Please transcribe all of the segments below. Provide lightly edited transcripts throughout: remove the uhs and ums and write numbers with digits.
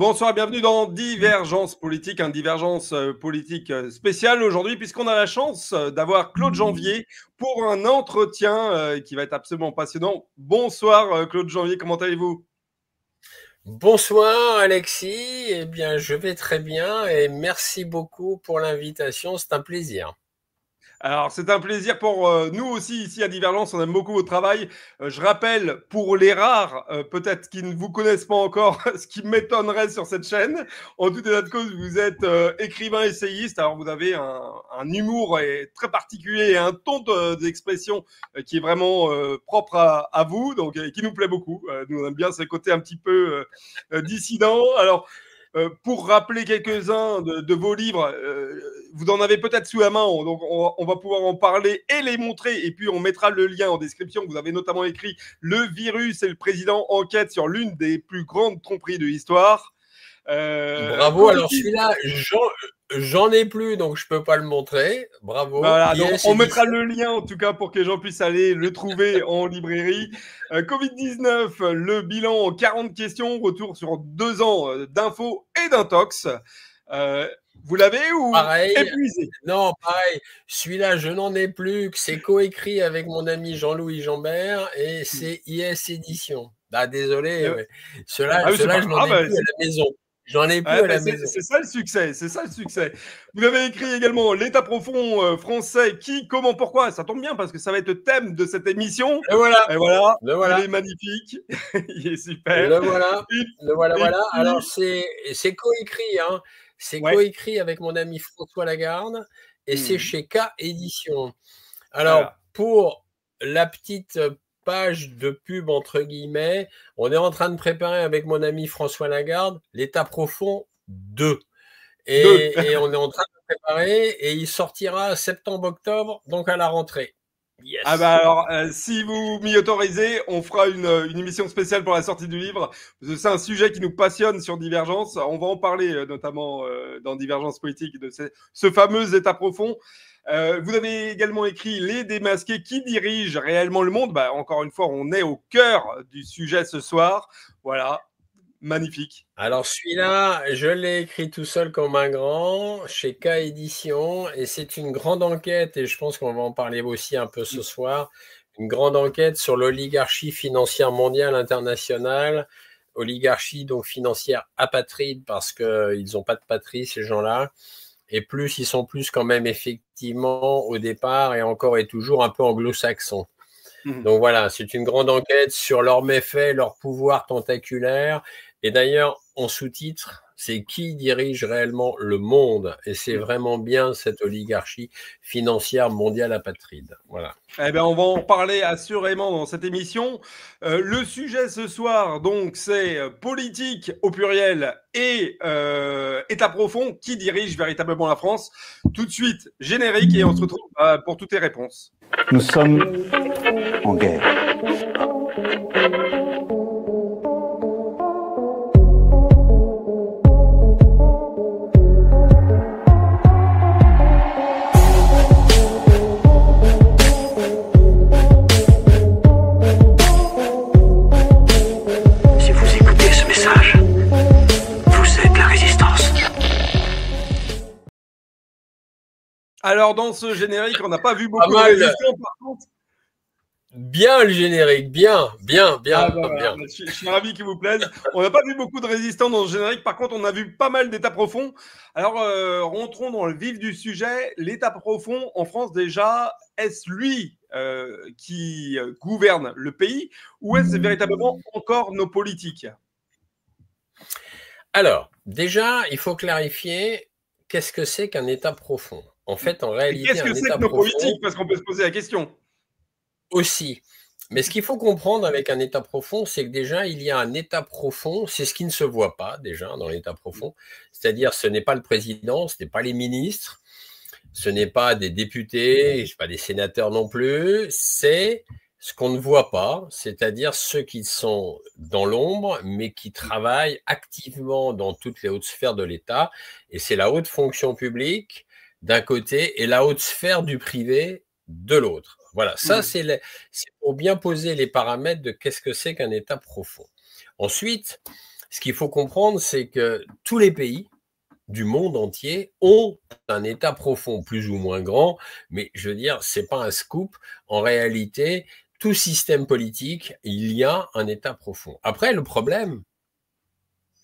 Bonsoir, bienvenue dans Divergence politique, divergence politique spéciale aujourd'hui, puisqu'on a la chance d'avoir Claude Janvier pour un entretien qui va être absolument passionnant. Bonsoir Claude Janvier, comment allez-vous? Bonsoir Alexis, eh bien je vais très bien et merci beaucoup pour l'invitation, c'est un plaisir. Alors, c'est un plaisir pour nous aussi ici à Divergence. On aime beaucoup votre travail. Je rappelle, pour les rares, peut-être qui ne vous connaissent pas encore, ce qui m'étonnerait sur cette chaîne, en tout état de cause, vous êtes écrivain essayiste. Alors, vous avez un humour très particulier et un ton d'expression qui est vraiment propre à vous, donc qui nous plaît beaucoup. Nous, on aime bien ce côté un petit peu dissident. Alors, pour rappeler quelques-uns de vos livres, vous en avez peut-être sous la main, donc on va pouvoir en parler et les montrer, et puis on mettra le lien en description. Vous avez notamment écrit « Le virus et le président enquête sur l'une des plus grandes tromperies de l'histoire ». Bravo, alors celui-là, j'en ai plus, donc je peux pas le montrer. Bravo. Voilà, donc on mettra le lien en tout cas pour que les gens puissent aller le trouver en librairie. Covid-19, le bilan en 40 questions, retour sur 2 ans d'infos et d'intox. Vous l'avez ou pareil, épuisé? Non, pareil. Celui-là, je n'en ai plus, que c'est coécrit avec mon ami Jean-Louis Jambert et c'est IS Édition. Ah, désolé, ouais. Ceux-là, je n'en ai plus à la maison. J'en ai plus à la maison. C'est ça le succès, c'est ça le succès. Vous avez écrit également l'État profond français, qui, comment, pourquoi. Ça tombe bien parce que ça va être le thème de cette émission. Et voilà. Et voilà. Il est magnifique, il est super. Le voilà. Alors c'est coécrit, hein. C'est coécrit avec mon ami François Lagarde et c'est chez K Édition. Alors pour la petite page de pub entre guillemets, on est en train de préparer avec mon ami François Lagarde l'État profond 2. Et on est en train de préparer et il sortira septembre-octobre, donc à la rentrée. Yes. Ah bah alors, si vous m'y autorisez, on fera une émission spéciale pour la sortie du livre. C'est un sujet qui nous passionne sur Divergence. On va en parler notamment dans Divergence politique de ce fameux État profond. Vous avez également écrit Les démasqués qui dirigent réellement le monde. Bah, encore une fois, on est au cœur du sujet ce soir. Voilà, magnifique. Alors celui-là, je l'ai écrit tout seul comme un grand chez K Édition et c'est une grande enquête et je pense qu'on va en parler aussi un peu ce soir. Une grande enquête sur l'oligarchie financière mondiale internationale, oligarchie donc financière apatride parce qu'ils n'ont pas de patrie ces gens-là. Et plus, ils sont plus quand même effectivement au départ et encore et toujours un peu anglo-saxons. Donc voilà, c'est une grande enquête sur leurs méfaits, leur pouvoir tentaculaire. Et d'ailleurs, en sous-titre, c'est qui dirige réellement le monde. Et c'est vraiment bien cette oligarchie financière mondiale apatride. Voilà. Eh bien, on va en parler assurément dans cette émission. Le sujet ce soir, donc, c'est politique au pluriel et État profond, qui dirige véritablement la France. Tout de suite, générique, et on se retrouve pour toutes les réponses. Nous sommes en guerre. Alors, dans ce générique, on n'a pas vu beaucoup de résistants, par contre. Bien le générique, bien. Bien. Je suis ravi qu'il vous plaise. On n'a pas vu beaucoup de résistants dans ce générique. Par contre, on a vu pas mal d'états profonds. Alors, rentrons dans le vif du sujet. L'état profond en France, déjà, est-ce lui qui gouverne le pays ou est-ce véritablement encore nos politiques? Alors, déjà, il faut clarifier qu'est-ce que c'est qu'un état profond. En fait, en réalité, qu'est-ce que c'est que nos politiques? Parce qu'on peut se poser la question. Aussi. Mais ce qu'il faut comprendre avec un état profond, c'est que déjà, il y a un état profond, c'est ce qui ne se voit pas déjà dans l'état profond. C'est-à-dire, ce n'est pas le président, ce n'est pas les ministres, ce n'est pas des députés, pas des sénateurs non plus, c'est ce qu'on ne voit pas, c'est-à-dire ceux qui sont dans l'ombre, mais qui travaillent activement dans toutes les hautes sphères de l'État. Et c'est la haute fonction publique d'un côté et la haute sphère du privé de l'autre. Voilà, ça c'est pour bien poser les paramètres de qu'est-ce que c'est qu'un état profond. Ensuite, Ce qu'il faut comprendre, c'est que tous les pays du monde entier ont un État profond, plus ou moins grand, mais je veux dire, c'est pas un scoop. En réalité, tout système politique, il y a un État profond. Après, le problème,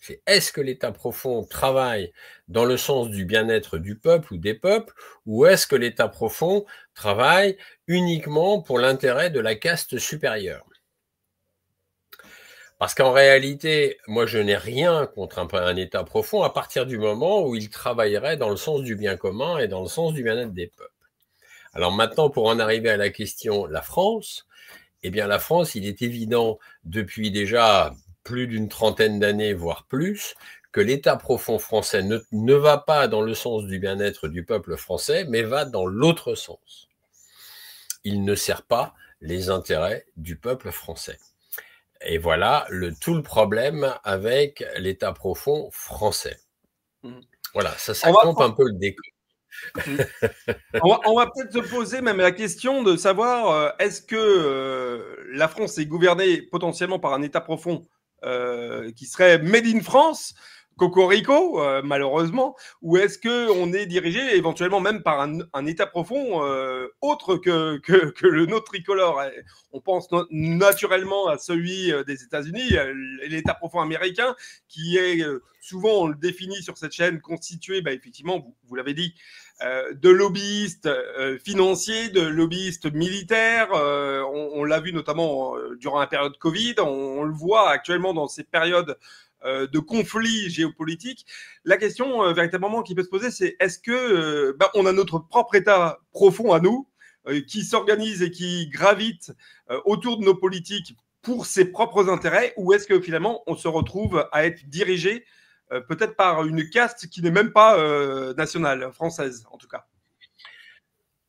c'est est-ce que l'État profond travaille dans le sens du bien-être du peuple ou des peuples, ou est-ce que l'État profond travaille uniquement pour l'intérêt de la caste supérieure? Parce qu'en réalité, moi, je n'ai rien contre un État profond à partir du moment où il travaillerait dans le sens du bien commun et dans le sens du bien-être des peuples. Alors maintenant, pour en arriver à la question, la France, eh bien la France, il est évident depuis déjà plus d'une trentaine d'années, voire plus, que l'État profond français ne va pas dans le sens du bien-être du peuple français, mais va dans l'autre sens. Il ne sert pas les intérêts du peuple français. Et voilà tout le problème avec l'État profond français. Voilà, ça campe un peu le décor. On va peut-être se poser même la question de savoir est-ce que la France est gouvernée potentiellement par un État profond qui serait made in France, Cocorico, malheureusement, ou est-ce qu'on est dirigé éventuellement même par un État profond autre que le nôtre tricolore? On pense naturellement à celui des États-Unis, l'État profond américain, qui est souvent, on le définit sur cette chaîne, constitué, effectivement, vous l'avez dit, de lobbyistes financiers, de lobbyistes militaires. On l'a vu notamment durant la période Covid. On le voit actuellement dans ces périodes de conflits géopolitiques. La question véritablement qui peut se poser, c'est est-ce que on a notre propre État profond à nous qui s'organise et qui gravite autour de nos politiques pour ses propres intérêts, ou est-ce que finalement on se retrouve à être dirigé peut-être par une caste qui n'est même pas nationale, française en tout cas?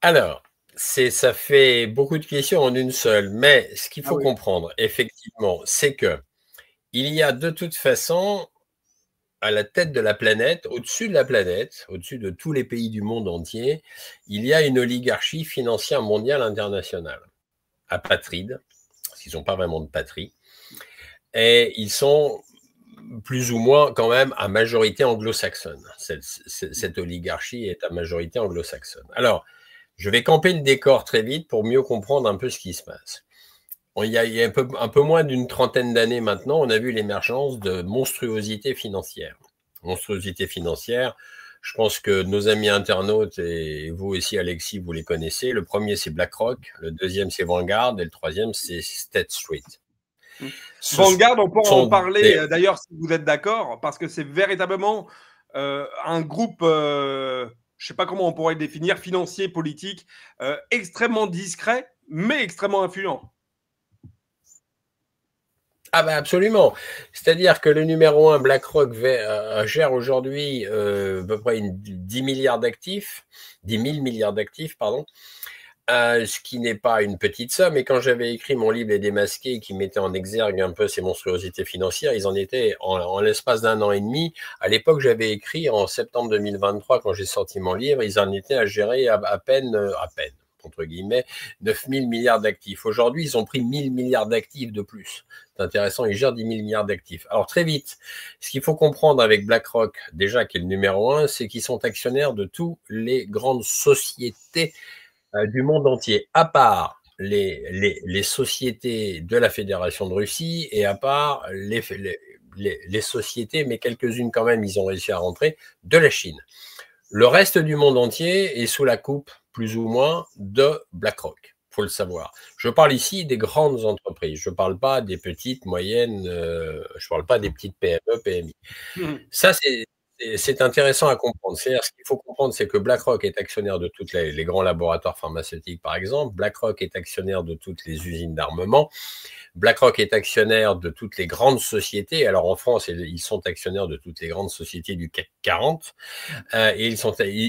Alors, ça fait beaucoup de questions en une seule, mais ce qu'il faut comprendre, effectivement, c'est que il y a de toute façon, à la tête de la planète, au-dessus de la planète, au-dessus de tous les pays du monde entier, il y a une oligarchie financière mondiale internationale, apatride, parce qu'ils n'ont pas vraiment de patrie, et ils sont plus ou moins quand même à majorité anglo-saxonne. Cette oligarchie est à majorité anglo-saxonne. Alors, je vais camper le décor très vite pour mieux comprendre un peu ce qui se passe. Il y a un peu moins d'une trentaine d'années maintenant, on a vu l'émergence de monstruosités financières. Monstruosités financières, je pense que nos amis internautes et vous aussi, Alexis, vous les connaissez. Le premier, c'est BlackRock, le deuxième, c'est Vanguard, et le troisième, c'est State Street. Vanguard, on pourra en parler d'ailleurs si vous êtes d'accord, parce que c'est véritablement un groupe, je ne sais pas comment on pourrait le définir, financier, politique, extrêmement discret, mais extrêmement influent. Ah ben absolument. C'est-à-dire que le numéro 1, BlackRock, gère aujourd'hui à peu près 10 milliards d'actifs, 10 000 milliards d'actifs, pardon. Ce qui n'est pas une petite somme. Et quand j'avais écrit mon livre Les Démasqués, qui mettait en exergue un peu ces monstruosités financières, ils en étaient en l'espace d'un an et demi. À l'époque, j'avais écrit en septembre 2023, quand j'ai sorti mon livre, ils en étaient à gérer à peine, entre guillemets, 9 000 milliards d'actifs. Aujourd'hui, ils ont pris 1 000 milliards d'actifs de plus. C'est intéressant, ils gèrent 10 000 milliards d'actifs. Alors très vite, ce qu'il faut comprendre avec BlackRock, déjà qui est le numéro 1, c'est qu'ils sont actionnaires de toutes les grandes sociétés du monde entier, à part les sociétés de la Fédération de Russie et à part les sociétés, mais quelques-unes quand même, ils ont réussi à rentrer, de la Chine. Le reste du monde entier est sous la coupe, plus ou moins, de BlackRock, il faut le savoir. Je parle ici des grandes entreprises, je ne parle pas des petites, moyennes, je ne parle pas des petites PME, PMI. Ça, c'est intéressant à comprendre. C'est-à-dire, ce qu'il faut comprendre, c'est que BlackRock est actionnaire de tous les grands laboratoires pharmaceutiques, par exemple. BlackRock est actionnaire de toutes les usines d'armement. BlackRock est actionnaire de toutes les grandes sociétés. Alors, en France, ils sont actionnaires de toutes les grandes sociétés du CAC 40. Et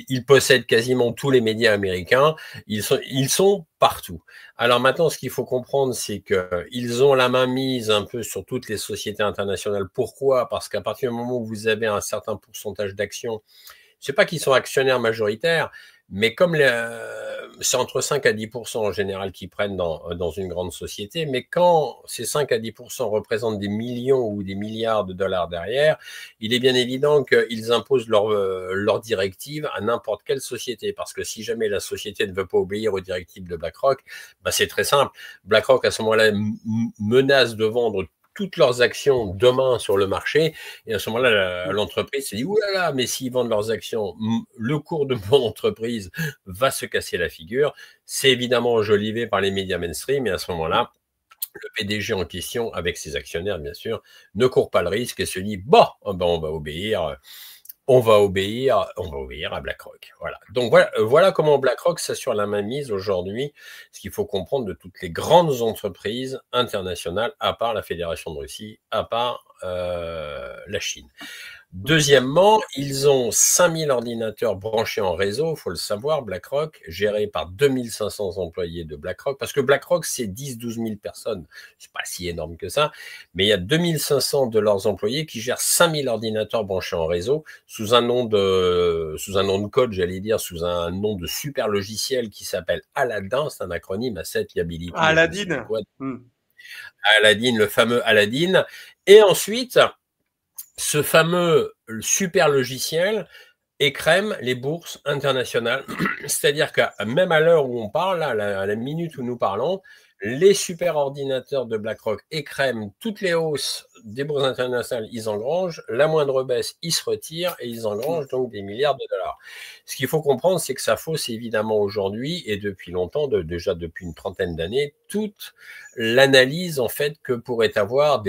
ils possèdent quasiment tous les médias américains. Ils sont partout. Alors maintenant, ce qu'il faut comprendre, c'est qu'ils ont la main mise un peu sur toutes les sociétés internationales. Pourquoi? Parce qu'à partir du moment où vous avez un certain pourcentage d'actions, c'est pas qu'ils sont actionnaires majoritaires, Mais comme c'est entre 5 à 10% en général qu'ils prennent dans une grande société, mais quand ces 5 à 10% représentent des millions ou des milliards de dollars derrière, il est bien évident qu'ils imposent leurs directives à n'importe quelle société. Parce que si jamais la société ne veut pas obéir aux directives de BlackRock, bah c'est très simple. BlackRock, à ce moment-là, menace de vendre toutes leurs actions demain sur le marché, et à ce moment-là, l'entreprise se dit « Ouh là là, mais s'ils vendent leurs actions, le cours de mon entreprise va se casser la figure ». C'est évidemment enjolivé par les médias mainstream, et à ce moment-là, le PDG en question, avec ses actionnaires bien sûr, ne court pas le risque et se dit « Bon, ben on va obéir ». On va obéir à BlackRock. Voilà. Donc voilà comment BlackRock s'assure la mainmise aujourd'hui, ce qu'il faut comprendre de toutes les grandes entreprises internationales, à part la Fédération de Russie, à part la Chine. Deuxièmement, ils ont 5000 ordinateurs branchés en réseau, il faut le savoir, BlackRock, géré par 2500 employés de BlackRock, parce que BlackRock, c'est 10-12 000 personnes, c'est pas si énorme que ça, mais il y a 2500 de leurs employés qui gèrent 5000 ordinateurs branchés en réseau, sous un nom de code, j'allais dire, sous un nom de super logiciel qui s'appelle Aladdin, c'est un acronyme à 7 liability. Aladdin. Aladdin, le fameux Aladdin. Et ensuite, ce fameux super logiciel écrème les bourses internationales. C'est-à-dire que même à l'heure où on parle, à la minute où nous parlons, les super ordinateurs de BlackRock écrèment toutes les hausses des bourses internationales, ils engrangent, la moindre baisse, ils se retirent et ils engrangent donc des milliards de dollars. Ce qu'il faut comprendre, c'est que ça fausse évidemment aujourd'hui et depuis longtemps, déjà depuis une trentaine d'années, toute l'analyse en fait que pourrait avoir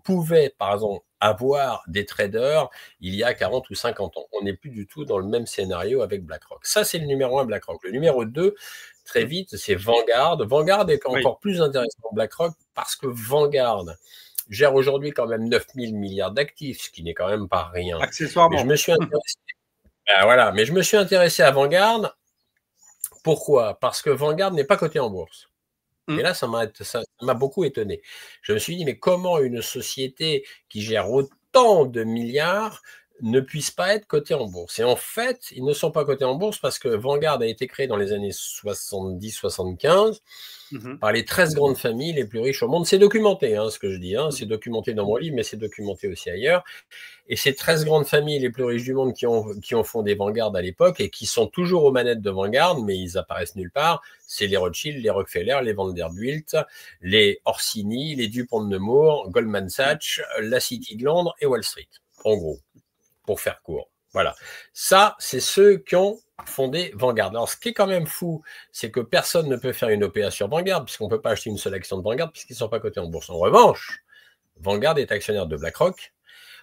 pouvaient par exemple avoir des traders il y a 40 ou 50 ans. On n'est plus du tout dans le même scénario avec BlackRock. Ça, c'est le numéro 1 BlackRock. Le numéro 2, très vite, c'est Vanguard. Vanguard est encore plus intéressant que BlackRock parce que Vanguard gère aujourd'hui quand même 9 000 milliards d'actifs, ce qui n'est quand même pas rien. Accessoirement. Mais je me suis intéressé, mais je me suis intéressé à Vanguard. Pourquoi? Parce que Vanguard n'est pas coté en bourse. Et là, ça m'a beaucoup étonné. Je me suis dit, mais comment une société qui gère autant de milliards ne puisse pas être cotée en bourse? Et en fait, ils ne sont pas cotés en bourse parce que Vanguard a été créé dans les années 70-75 par les 13 grandes familles les plus riches au monde. C'est documenté, ce que je dis. C'est documenté dans mon livre, mais c'est documenté aussi ailleurs. Et ces 13 grandes familles les plus riches du monde qui ont fondé Vanguard à l'époque et qui sont toujours aux manettes de Vanguard, mais ils apparaissent nulle part, c'est les Rothschild, les Rockefeller, les Vanderbilt, les Orsini, les Dupont de Nemours, Goldman Sachs, la City de Londres et Wall Street, en gros, pour faire court. Voilà. Ça, c'est ceux qui ont fondé Vanguard. Alors, ce qui est quand même fou, c'est que personne ne peut faire une OPA sur Vanguard, puisqu'on ne peut pas acheter une seule action de Vanguard, puisqu'ils ne sont pas cotés en bourse. En revanche, Vanguard est actionnaire de BlackRock.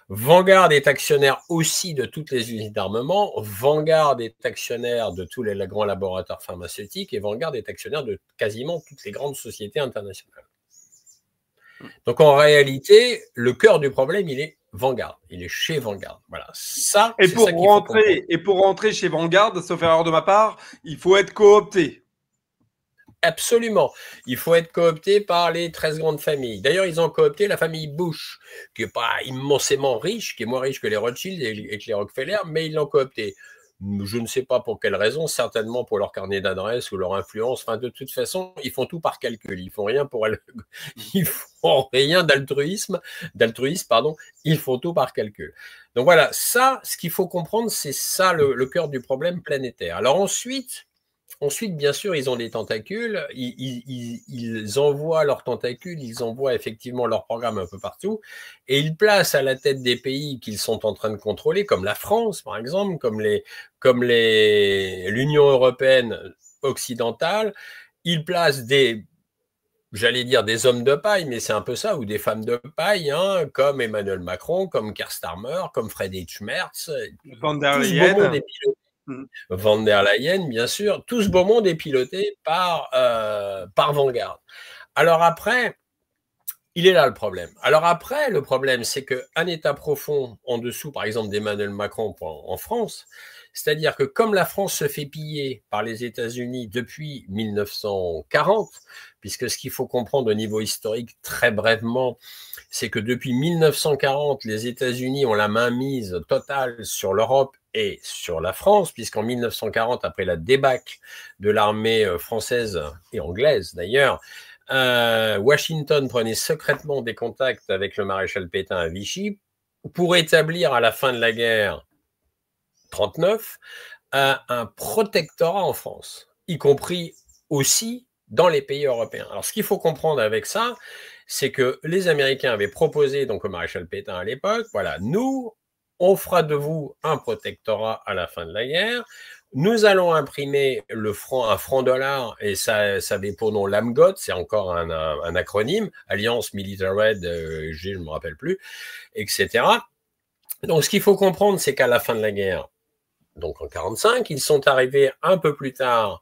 Vanguard est actionnaire aussi de toutes les usines d'armement. Vanguard est actionnaire de tous les grands laboratoires pharmaceutiques et Vanguard est actionnaire de quasiment toutes les grandes sociétés internationales. Donc en réalité, le cœur du problème, il est Vanguard. Il est chez Vanguard. Voilà. Ça, et pour rentrer chez Vanguard, sauf erreur de ma part, il faut être coopté. Absolument. Il faut être coopté par les 13 grandes familles. D'ailleurs, ils ont coopté la famille Bush, qui n'est pas immensément riche, qui est moins riche que les Rothschild et que les Rockefeller, mais ils l'ont coopté. Je ne sais pas pour quelle raison, certainement pour leur carnet d'adresse ou leur influence. Enfin, de toute façon, ils font tout par calcul. Ils font rien ils font rien d'altruisme, ils font tout par calcul. Donc voilà, ça, ce qu'il faut comprendre, c'est ça le cœur du problème planétaire. Alors ensuite, bien sûr, ils ont des tentacules, ils envoient leurs tentacules, ils envoient effectivement leur programme un peu partout, et ils placent à la tête des pays qu'ils sont en train de contrôler, comme la France par exemple, comme l'Union européenne occidentale, ils placent j'allais dire des hommes de paille, mais c'est un peu ça, ou des femmes de paille, comme Emmanuel Macron, comme Keir Starmer, comme Friedrich Merz, Van der Leyen. Van der Leyen, bien sûr, tout ce beau monde est piloté par Vanguard. Alors après, il est là le problème. Alors après, le problème, c'est qu'un État profond en dessous, par exemple, d'Emmanuel Macron en France, c'est-à-dire que comme la France se fait piller par les États-Unis depuis 1940, puisque ce qu'il faut comprendre au niveau historique, très brièvement, c'est que depuis 1940, les États-Unis ont la mainmise totale sur l'Europe et sur la France, puisqu'en 1940, après la débâcle de l'armée française et anglaise d'ailleurs, Washington prenait secrètement des contacts avec le maréchal Pétain à Vichy pour établir à la fin de la guerre 39 un protectorat en France, y compris aussi dans les pays européens. Alors, ce qu'il faut comprendre avec ça, c'est que les Américains avaient proposé donc au maréchal Pétain à l'époque, voilà, nous, on fera de vous un protectorat à la fin de la guerre. Nous allons imprimer un franc dollar, et ça avait pour nom l'AMGOT, c'est encore un acronyme, Alliance Military Red, je ne me rappelle plus, etc. Donc, ce qu'il faut comprendre, c'est qu'à la fin de la guerre, donc en 1945, ils sont arrivés un peu plus tard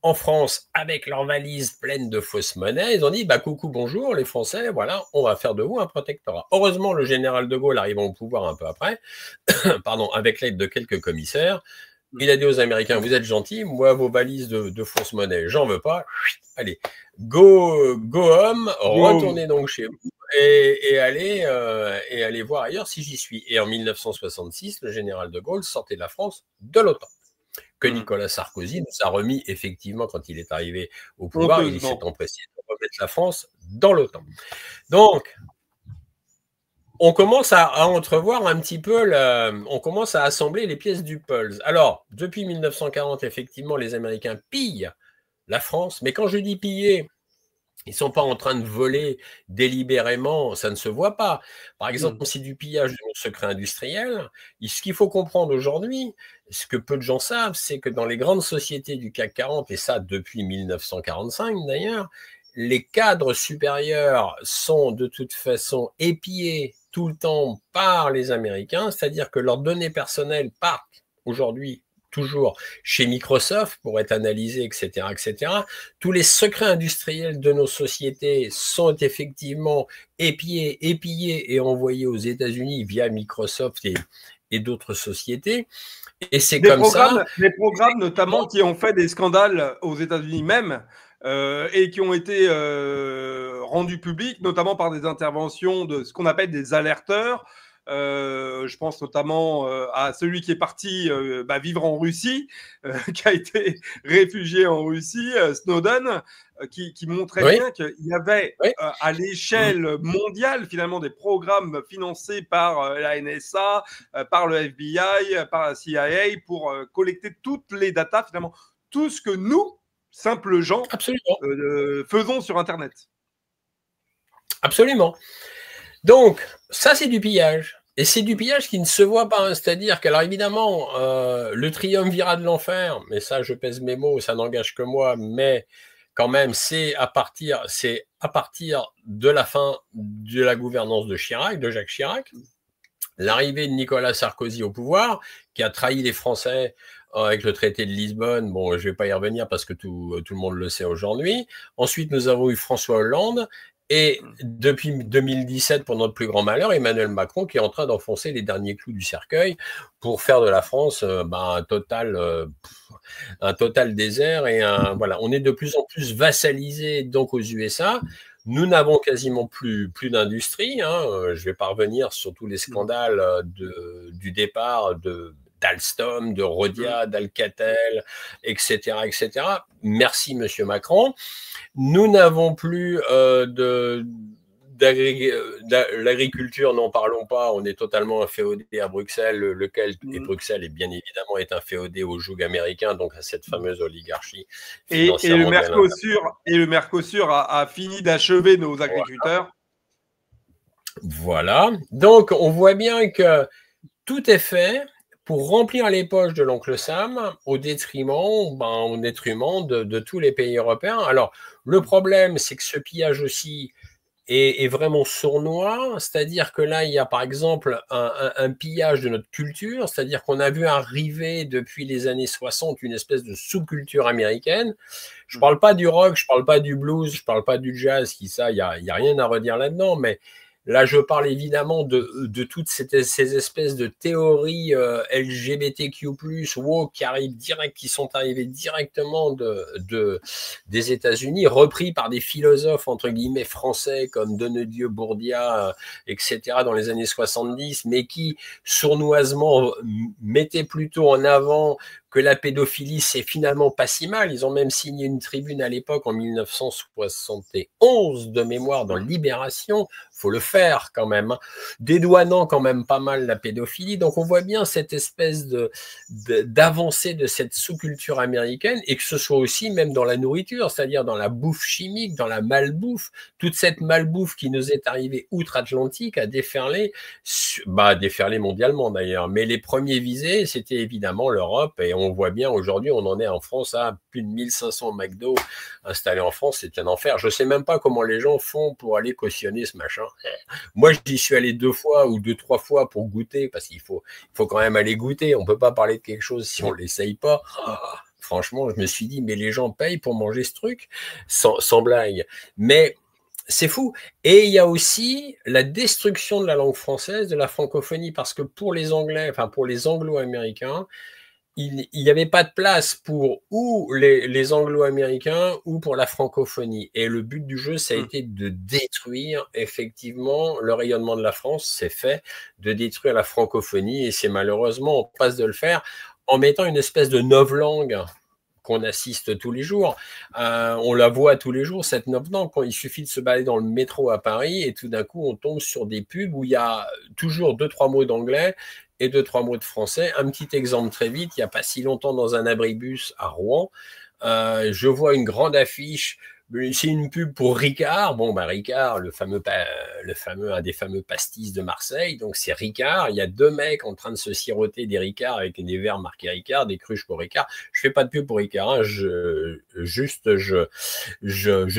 en France avec leurs valises pleines de fausses monnaies. Ils ont dit, bah, coucou, bonjour les Français, voilà, on va faire de vous un protectorat. Heureusement, le général de Gaulle, arrivant au pouvoir un peu après, pardon, avec l'aide de quelques commissaires, il a dit aux Américains, vous êtes gentils, moi, vos valises de fausses monnaies, j'en veux pas. Allez, go home, retournez donc chez vous et allez voir ailleurs si j'y suis. Et en 1966, le général de Gaulle sortait de la France de l'OTAN, que Nicolas Sarkozy nous a remis effectivement quand il est arrivé au pouvoir. Il s'est empressé de remettre la France dans l'OTAN. Donc, on commence à entrevoir un petit peu, on commence à assembler les pièces du puzzle. Alors, depuis 1940, effectivement, les Américains pillent la France, mais quand je dis piller, ils ne sont pas en train de voler délibérément, ça ne se voit pas. Par exemple, c'est du pillage de nos secrets industriels. Ce qu'il faut comprendre aujourd'hui, ce que peu de gens savent, c'est que dans les grandes sociétés du CAC 40, et ça depuis 1945 d'ailleurs, les cadres supérieurs sont de toute façon épiés tout le temps par les Américains, c'est-à-dire que leurs données personnelles partent aujourd'hui toujours chez Microsoft pour être analysés, etc., etc. Tous les secrets industriels de nos sociétés sont effectivement épillés et envoyés aux États-Unis via Microsoft et d'autres sociétés. Et c'est comme ça. Des programmes notamment qui ont fait des scandales aux États-Unis même. Et qui ont été rendus publics, notamment par des interventions de ce qu'on appelle des alerteurs. Je pense notamment à celui qui est parti vivre en Russie, qui a été réfugié en Russie, Snowden, qui montrait bien qu'il y avait à l'échelle mondiale finalement des programmes financés par la NSA, par le FBI, par la CIA pour collecter toutes les datas, finalement tout ce que nous, simples gens, faisons sur Internet. Absolument. Donc, ça, c'est du pillage. Et c'est du pillage qui ne se voit pas. C'est-à-dire qu'alors, évidemment, le triumvirat de l'enfer, mais ça, je pèse mes mots, ça n'engage que moi, mais quand même, c'est à partir de la fin de la gouvernance de Jacques Chirac, l'arrivée de Nicolas Sarkozy au pouvoir, qui a trahi les Français avec le traité de Lisbonne. Bon, je ne vais pas y revenir parce que tout le monde le sait aujourd'hui. Ensuite, nous avons eu François Hollande. Et depuis 2017, pour notre plus grand malheur, Emmanuel Macron qui est en train d'enfoncer les derniers clous du cercueil pour faire de la France un total désert. Et voilà, on est de plus en plus vassalisé donc aux USA. Nous n'avons quasiment plus d'industrie. Je ne vais pas revenir sur tous les scandales du départ d'Alstom, de Rhodia, d'Alcatel, etc., etc. Merci, Monsieur Macron. Nous n'avons plus l'agriculture, n'en parlons pas. On est totalement inféodé à Bruxelles, et Bruxelles est bien évidemment un féodé au joug américain, donc à cette fameuse oligarchie. Et le Mercosur a fini d'achever nos agriculteurs. Voilà. Donc, on voit bien que tout est fait pour remplir les poches de l'oncle Sam au détriment de tous les pays européens. Alors, le problème, c'est que ce pillage aussi est vraiment sournois, c'est-à-dire que là, il y a par exemple un pillage de notre culture, c'est-à-dire qu'on a vu arriver depuis les années 60 une espèce de sous-culture américaine. Je ne parle pas du rock, je ne parle pas du blues, je ne parle pas du jazz, il n'y a rien à redire là-dedans, mais Là, je parle évidemment de toutes ces espèces de théories LGBTQ+, woke, qui sont arrivées directement des États-Unis, repris par des philosophes, entre guillemets, français, comme Donnedieu, Bourdieu, etc., dans les années 70, mais qui, sournoisement, mettaient plutôt en avant que la pédophilie, c'est finalement pas si mal. Ils ont même signé une tribune à l'époque, en 1971, de mémoire, dans Libération. Faut le faire quand même, hein, dédouanant quand même pas mal la pédophilie. Donc on voit bien cette espèce d'avancée de cette sous-culture américaine, et que ce soit aussi même dans la nourriture, c'est-à-dire dans la bouffe chimique, dans la malbouffe, toute cette malbouffe qui nous est arrivée outre-Atlantique a déferlé, déferlé mondialement d'ailleurs, mais les premiers visés, c'était évidemment l'Europe, et on voit bien aujourd'hui, on en est en France à plus de 1500 McDo installés en France, c'est un enfer. Je sais même pas comment les gens font pour aller cautionner ce machin. Moi, j'y suis allé 2 fois ou 2-3 fois pour goûter, parce qu'il faut quand même aller goûter. On peut pas parler de quelque chose si on l'essaye pas. Franchement, je me suis dit, mais les gens payent pour manger ce truc, sans blague. Mais c'est fou. Et il y a aussi la destruction de la langue française, de la francophonie, parce que pour les Anglais, enfin pour les Anglo-Américains, il n'y avait pas de place pour ou les Anglo-Américains ou pour la francophonie. Et le but du jeu, ça a été de détruire effectivement le rayonnement de la France. C'est fait, de détruire la francophonie, et c'est malheureusement, on passe de le faire en mettant une espèce de novlangue qu'on assiste tous les jours. On la voit tous les jours, cette novlangue, quand il suffit de se balader dans le métro à Paris, et tout d'un coup, on tombe sur des pubs où il y a toujours 2-3 mots d'anglais et 2-3 mots de français. Un petit exemple très vite, il n'y a pas si longtemps, dans un abribus à Rouen, je vois une grande affiche, c'est une pub pour Ricard. Bon, Ricard, un des fameux pastis de Marseille, donc c'est Ricard. Il y a 2 mecs en train de se siroter des Ricard avec des verres marqués Ricard, des cruches pour Ricard. Je fais pas de pub pour Ricard, hein. Je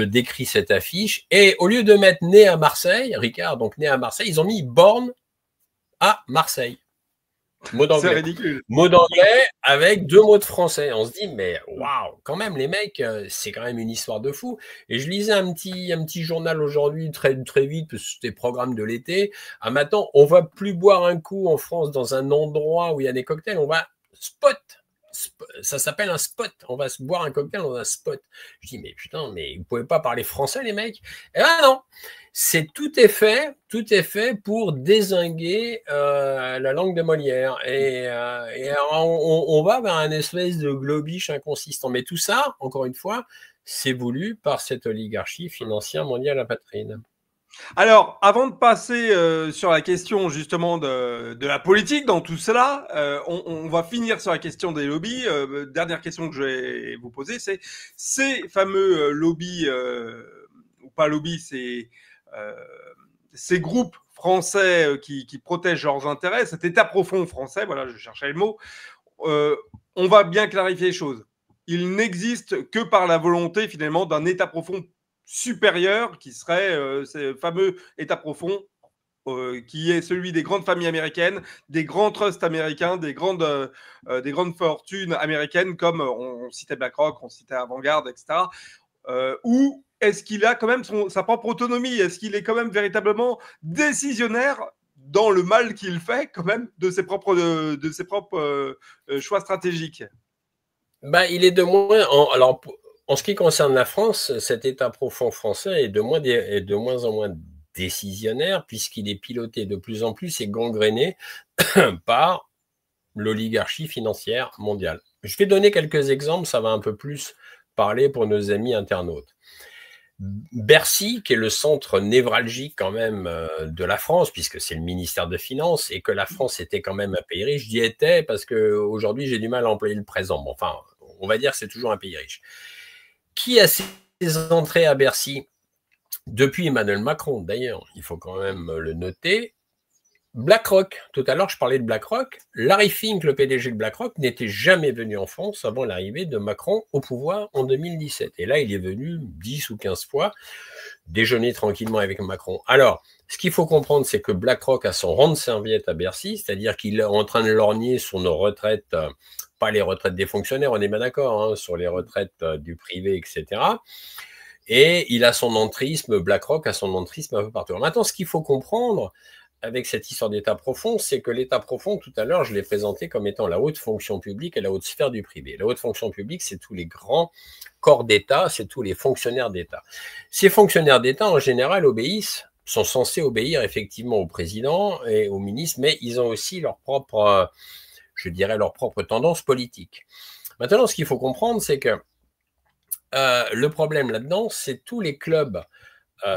décris cette affiche, et au lieu de mettre né à Marseille, Ricard, donc né à Marseille, ils ont mis born à Marseille. Mot d'anglais. C'est ridicule. Mot d'anglais avec 2 mots de français. On se dit, mais waouh, quand même, les mecs, c'est quand même une histoire de fou. Et je lisais un petit journal aujourd'hui, très vite, parce que c'était programme de l'été. Ah, maintenant, on va plus boire un coup en France dans un endroit où il y a des cocktails, on va spot. Ça s'appelle un spot. On va se boire un cocktail dans un spot. Je dis, mais putain, mais vous pouvez pas parler français, les mecs? Eh ben non. Tout est fait pour dézinguer la langue de Molière, et on va vers un espèce de globish inconsistant. Mais tout ça, encore une fois, c'est voulu par cette oligarchie financière mondiale apatride. Alors, avant de passer sur la question justement de la politique dans tout cela, on va finir sur la question des lobbies. Dernière question que je vais vous poser, c'est ces fameux lobbies, ou pas lobbies, ces groupes français qui protègent leurs intérêts, cet État profond français, voilà, je cherchais le mot, on va bien clarifier les choses. Il n'existe que par la volonté finalement d'un État profond supérieur qui serait ce fameux État profond qui est celui des grandes familles américaines, des grands trusts américains, des grandes fortunes américaines, comme on citait BlackRock, on citait Vanguard, etc. Ou est-ce qu'il a quand même sa propre autonomie? Est-ce qu'il est quand même véritablement décisionnaire dans le mal qu'il fait quand même de ses propres choix stratégiques? Il est de moins... Alors, en ce qui concerne la France, cet État profond français est de moins en moins décisionnaire, puisqu'il est piloté de plus en plus et gangréné par l'oligarchie financière mondiale. Je vais donner quelques exemples, ça va un peu plus parler pour nos amis internautes. Bercy, qui est le centre névralgique quand même de la France, puisque c'est le ministère des Finances, et que la France était quand même un pays riche. J'y étais parce qu'aujourd'hui, j'ai du mal à employer le présent. Bon, enfin, on va dire que c'est toujours un pays riche. Qui a ses entrées à Bercy depuis Emmanuel Macron, d'ailleurs, il faut quand même le noter. BlackRock, tout à l'heure je parlais de BlackRock, Larry Fink, le PDG de BlackRock, n'était jamais venu en France avant l'arrivée de Macron au pouvoir en 2017. Et là, il est venu 10 ou 15 fois déjeuner tranquillement avec Macron. Alors, ce qu'il faut comprendre, c'est que BlackRock a son rang de serviette à Bercy, c'est-à-dire qu'il est en train de lorgner sur nos retraites, pas les retraites des fonctionnaires, on est bien d'accord, hein, sur les retraites du privé, etc. Et il a son entrisme, BlackRock a son entrisme un peu partout. Alors maintenant, ce qu'il faut comprendre avec cette histoire d'état profond, c'est que l'état profond, tout à l'heure, je l'ai présenté comme étant la haute fonction publique et la haute sphère du privé. La haute fonction publique, c'est tous les grands corps d'État, c'est tous les fonctionnaires d'État. Ces fonctionnaires d'État, en général, sont censés obéir effectivement au président et au ministre, mais ils ont aussi leur propre, je dirais, leur propre tendance politique. Maintenant, ce qu'il faut comprendre, c'est que le problème là-dedans, c'est tous les clubs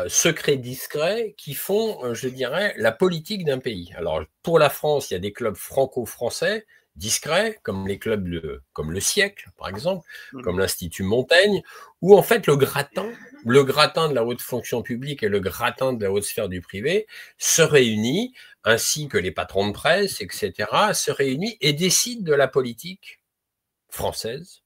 secrets, discrets, qui font, je dirais, la politique d'un pays. Alors, pour la France, il y a des clubs franco-français, discrets, comme les clubs comme le Siècle, par exemple, comme l'Institut Montaigne, où en fait le gratin de la haute fonction publique et le gratin de la haute sphère du privé se réunissent, ainsi que les patrons de presse, etc., se réunissent et décident de la politique française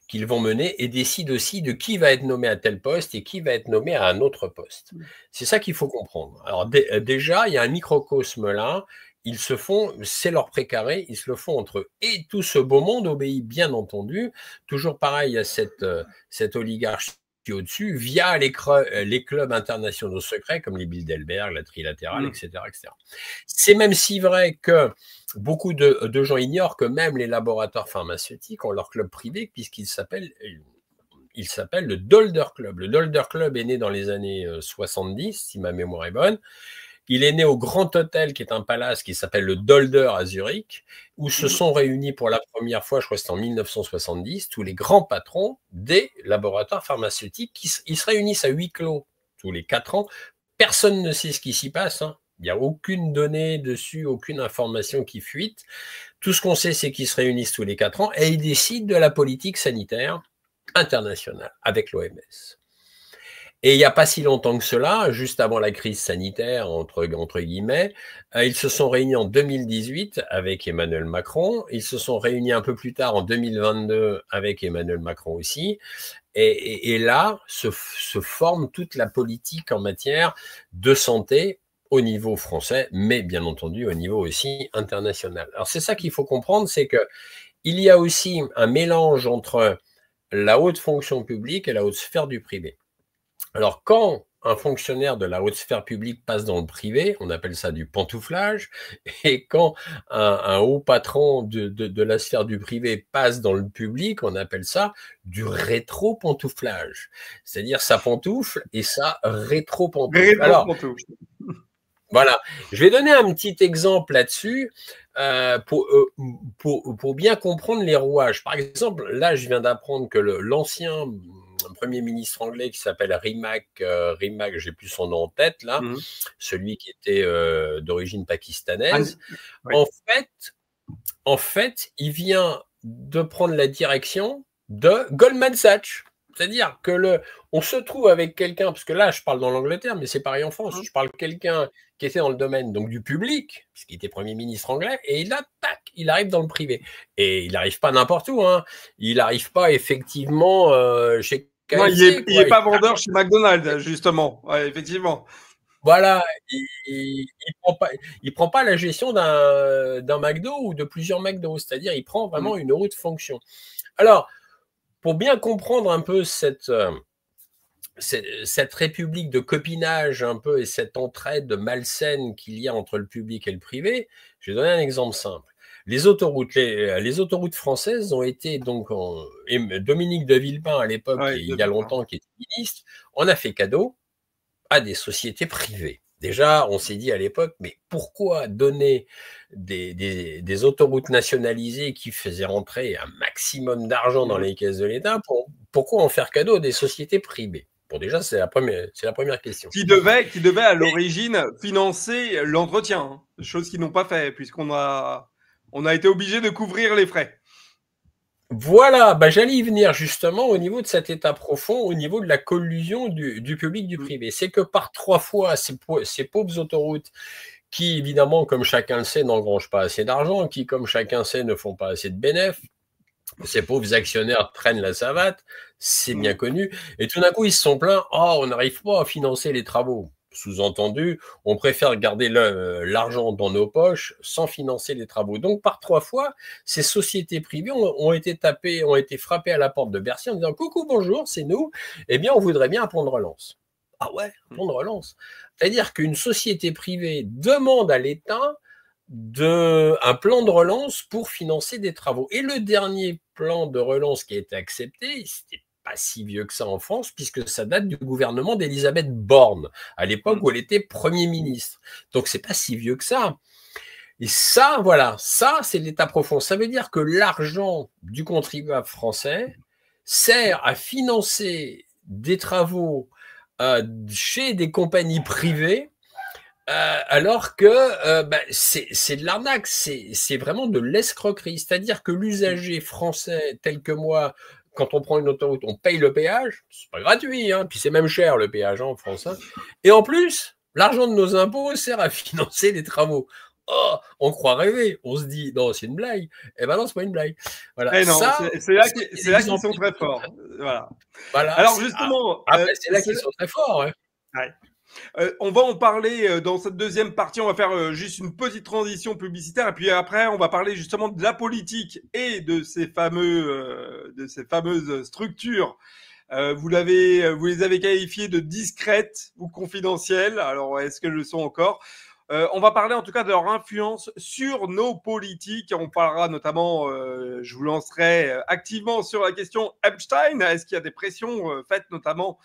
qu'ils vont mener et décident aussi de qui va être nommé à tel poste et qui va être nommé à un autre poste. C'est ça qu'il faut comprendre. Alors déjà, il y a un microcosme là, ils se font, c'est leur précaré, ils se le font entre eux. Et tout ce beau monde obéit bien entendu, toujours pareil à cette oligarchie au-dessus, via les clubs internationaux secrets comme les Bilderberg, la Trilatérale, etc., etc. C'est même si vrai que beaucoup de gens ignorent que même les laboratoires pharmaceutiques ont leur club privé puisqu'il s'appelle le Dolder Club. Le Dolder Club est né dans les années 70, si ma mémoire est bonne. Il est né au Grand Hôtel, qui est un palace qui s'appelle le Dolder à Zurich, où se sont réunis pour la première fois, je crois que c'était en 1970, tous les grands patrons des laboratoires pharmaceutiques. Ils se réunissent à huis clos tous les 4 ans. Personne ne sait ce qui s'y passe. Il n'y a aucune donnée dessus, aucune information qui fuite. Tout ce qu'on sait, c'est qu'ils se réunissent tous les 4 ans et ils décident de la politique sanitaire internationale avec l'OMS. Et il n'y a pas si longtemps que cela, juste avant la crise sanitaire, entre guillemets, ils se sont réunis en 2018 avec Emmanuel Macron. Ils se sont réunis un peu plus tard en 2022 avec Emmanuel Macron aussi. Et là se forme toute la politique en matière de santé au niveau français, mais bien entendu au niveau aussi international. Alors c'est ça qu'il faut comprendre, c'est que il y a aussi un mélange entre la haute fonction publique et la haute sphère du privé. Alors, quand un fonctionnaire de la haute sphère publique passe dans le privé, on appelle ça du pantouflage, et quand un haut patron de la sphère du privé passe dans le public, on appelle ça du rétro-pantouflage. C'est-à-dire ça pantoufle et ça rétro-pantoufle. Alors, voilà, je vais donner un petit exemple là-dessus pour bien comprendre les rouages. Par exemple, là, je viens d'apprendre que l'ancien Premier ministre anglais qui s'appelle Rimac, j'ai plus son nom en tête là, celui qui était d'origine pakistanaise. En fait, il vient de prendre la direction de Goldman Sachs. C'est-à-dire que on se trouve avec quelqu'un, parce que là, je parle dans l'Angleterre, mais c'est pareil en France. Je parle de quelqu'un qui était dans le domaine donc du public, puisqu'il était Premier ministre anglais, et là, tac, il arrive dans le privé. Et il n'arrive pas n'importe où. Il n'arrive pas effectivement chez KFC. Non, il n'est pas vendeur chez McDonald's, justement. Ouais, effectivement. Voilà, il prend pas la gestion d'un McDo ou de plusieurs McDo. C'est-à-dire, il prend vraiment une haute fonction. Alors, pour bien comprendre un peu cette république de copinage un peu et cette entraide malsaine qu'il y a entre le public et le privé, je vais donner un exemple simple. Les autoroutes françaises ont été donc Dominique de Villepin à l'époque, il y a longtemps, qui était ministre, on a fait cadeau à des sociétés privées. Déjà, on s'est dit à l'époque, mais pourquoi donner des autoroutes nationalisées qui faisaient rentrer un maximum d'argent dans les caisses de l'État? Pourquoi en faire cadeau à des sociétés privées? Bon, déjà, c'est la première question. Qui devait à l'origine financer l'entretien, chose qu'ils n'ont pas fait, puisqu'on a été obligé de couvrir les frais. Voilà, j'allais y venir justement au niveau de cet état profond, au niveau de la collusion du public du privé. C'est que par 3 fois, ces pauvres autoroutes qui, évidemment, comme chacun le sait, n'engrangent pas assez d'argent, qui, comme chacun sait, ne font pas assez de bénéfices, ces pauvres actionnaires traînent la savate, c'est bien connu, et tout d'un coup, ils se sont plaints, on n'arrive pas à financer les travaux. Sous-entendu, on préfère garder l'argent dans nos poches sans financer les travaux. Donc, par 3 fois, ces sociétés privées ont été frappées à la porte de Bercy en disant « Coucou, bonjour, c'est nous. Eh bien, on voudrait bien un plan de relance. » Ah ouais, un plan de relance. C'est-à-dire qu'une société privée demande à l'État un plan de relance pour financer des travaux. Et le dernier plan de relance qui a été accepté, c'était pas si vieux que ça en France, puisque ça date du gouvernement d'Elisabeth Borne, à l'époque où elle était Premier ministre. Donc, c'est pas si vieux que ça. Et ça, voilà, ça, c'est l'État profond. Ça veut dire que l'argent du contribuable français sert à financer des travaux chez des compagnies privées, alors que c'est de l'arnaque, c'est vraiment de l'escroquerie. C'est-à-dire que l'usager français tel que moi, quand on prend une autoroute, on paye le péage, c'est pas gratuit, hein, puis c'est même cher le péage en France. Hein. Et en plus, l'argent de nos impôts sert à financer les travaux. Oh, on croit rêver, on se dit non, c'est une blague. Eh ben non, c'est pas une blague. Voilà. C'est là qu'ils sont très forts. Voilà. Alors justement, c'est là qu'ils sont très forts. Hein. Ouais. On va en parler dans cette deuxième partie. On va faire juste une petite transition publicitaire et puis après, on va parler justement de la politique et de ces fameuses structures. Vous les avez qualifiées de discrètes ou confidentielles. Alors, est-ce qu'elles le sont encore ? On va parler en tout cas de leur influence sur nos politiques. On parlera notamment, je vous lancerai activement sur la question Epstein. Est-ce qu'il y a des pressions faites notamment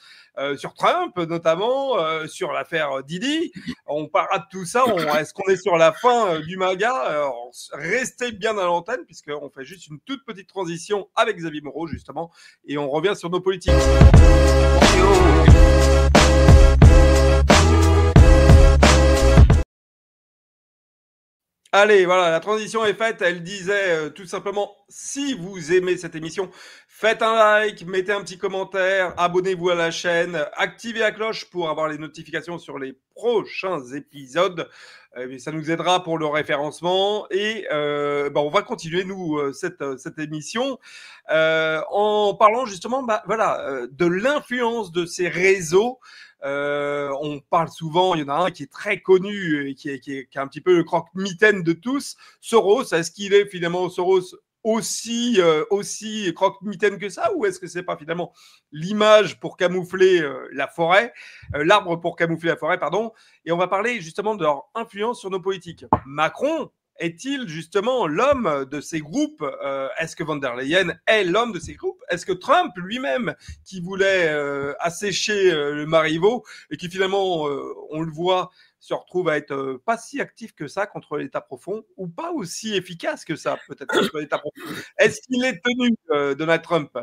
sur Trump, notamment sur l'affaire Didi? On parlera de tout ça. Est-ce qu'on est sur la fin du MAGA? Restez bien à l'antenne puisqu'on fait juste une toute petite transition avec Xavier Moreau justement et on revient sur nos politiques. Allez, voilà, la transition est faite. Elle disait tout simplement, si vous aimez cette émission, faites un like, mettez un petit commentaire, abonnez-vous à la chaîne, activez la cloche pour avoir les notifications sur les prochains épisodes. Ça nous aidera pour le référencement. Et on va continuer, nous, cette émission en parlant justement de l'influence de ces réseaux. On parle souvent, il y en a un qui est très connu et qui est un petit peu le croque-mitaine de tous, Soros. Est-ce qu'il est finalement Soros aussi croque-mitaine que ça, ou est-ce que c'est pas finalement l'image pour camoufler la forêt, l'arbre pour camoufler la forêt, pardon. Et on va parler justement de leur influence sur nos politiques. Macron est-il justement l'homme de ces groupes? Est-ce que von der Leyen est l'homme de ces groupes? Est-ce que Trump lui-même, qui voulait assécher le Marivaux et qui finalement, on le voit, se retrouve à être pas si actif que ça contre l'État profond, ou pas aussi efficace que ça, peut-être, contre l'État profond? Est-ce qu'il est tenu, Donald Trump?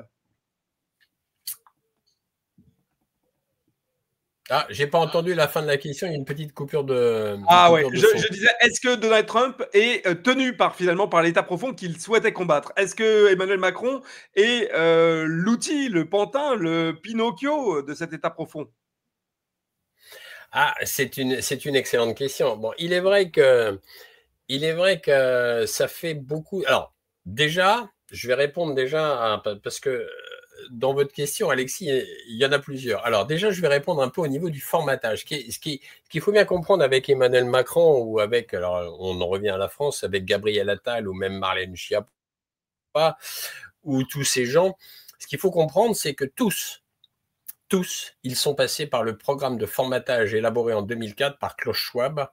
Ah, j'ai pas entendu la fin de la question, il y a une petite coupure de... Je disais, est-ce que Donald Trump est tenu par l'État profond qu'il souhaitait combattre? Est-ce que Emmanuel Macron est l'outil, le pantin, le Pinocchio de cet État profond? Ah, c'est une excellente question. Bon, il est vrai que ça fait beaucoup... Alors, déjà, je vais répondre parce que dans votre question, Alexis, il y en a plusieurs. Alors déjà, je vais répondre un peu au niveau du formatage. Ce qu'il faut bien comprendre avec Emmanuel Macron ou avec, alors on en revient à la France, avec Gabriel Attal ou même Marlène Schiappa ou tous ces gens, ce qu'il faut comprendre, c'est que tous, ils sont passés par le programme de formatage élaboré en 2004 par Klaus Schwab,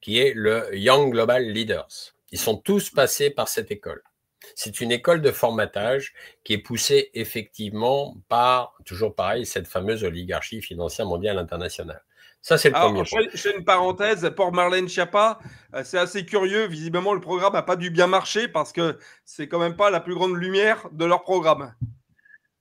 qui est le Young Global Leaders. Ils sont tous passés par cette école. C'est une école de formatage qui est poussée effectivement par, toujours pareil, cette fameuse oligarchie financière mondiale internationale. Ça, c'est le premier point. Je fais une parenthèse pour Marlène Schiappa. C'est assez curieux. Visiblement, le programme n'a pas dû bien marcher parce que c'est quand même pas la plus grande lumière de leur programme.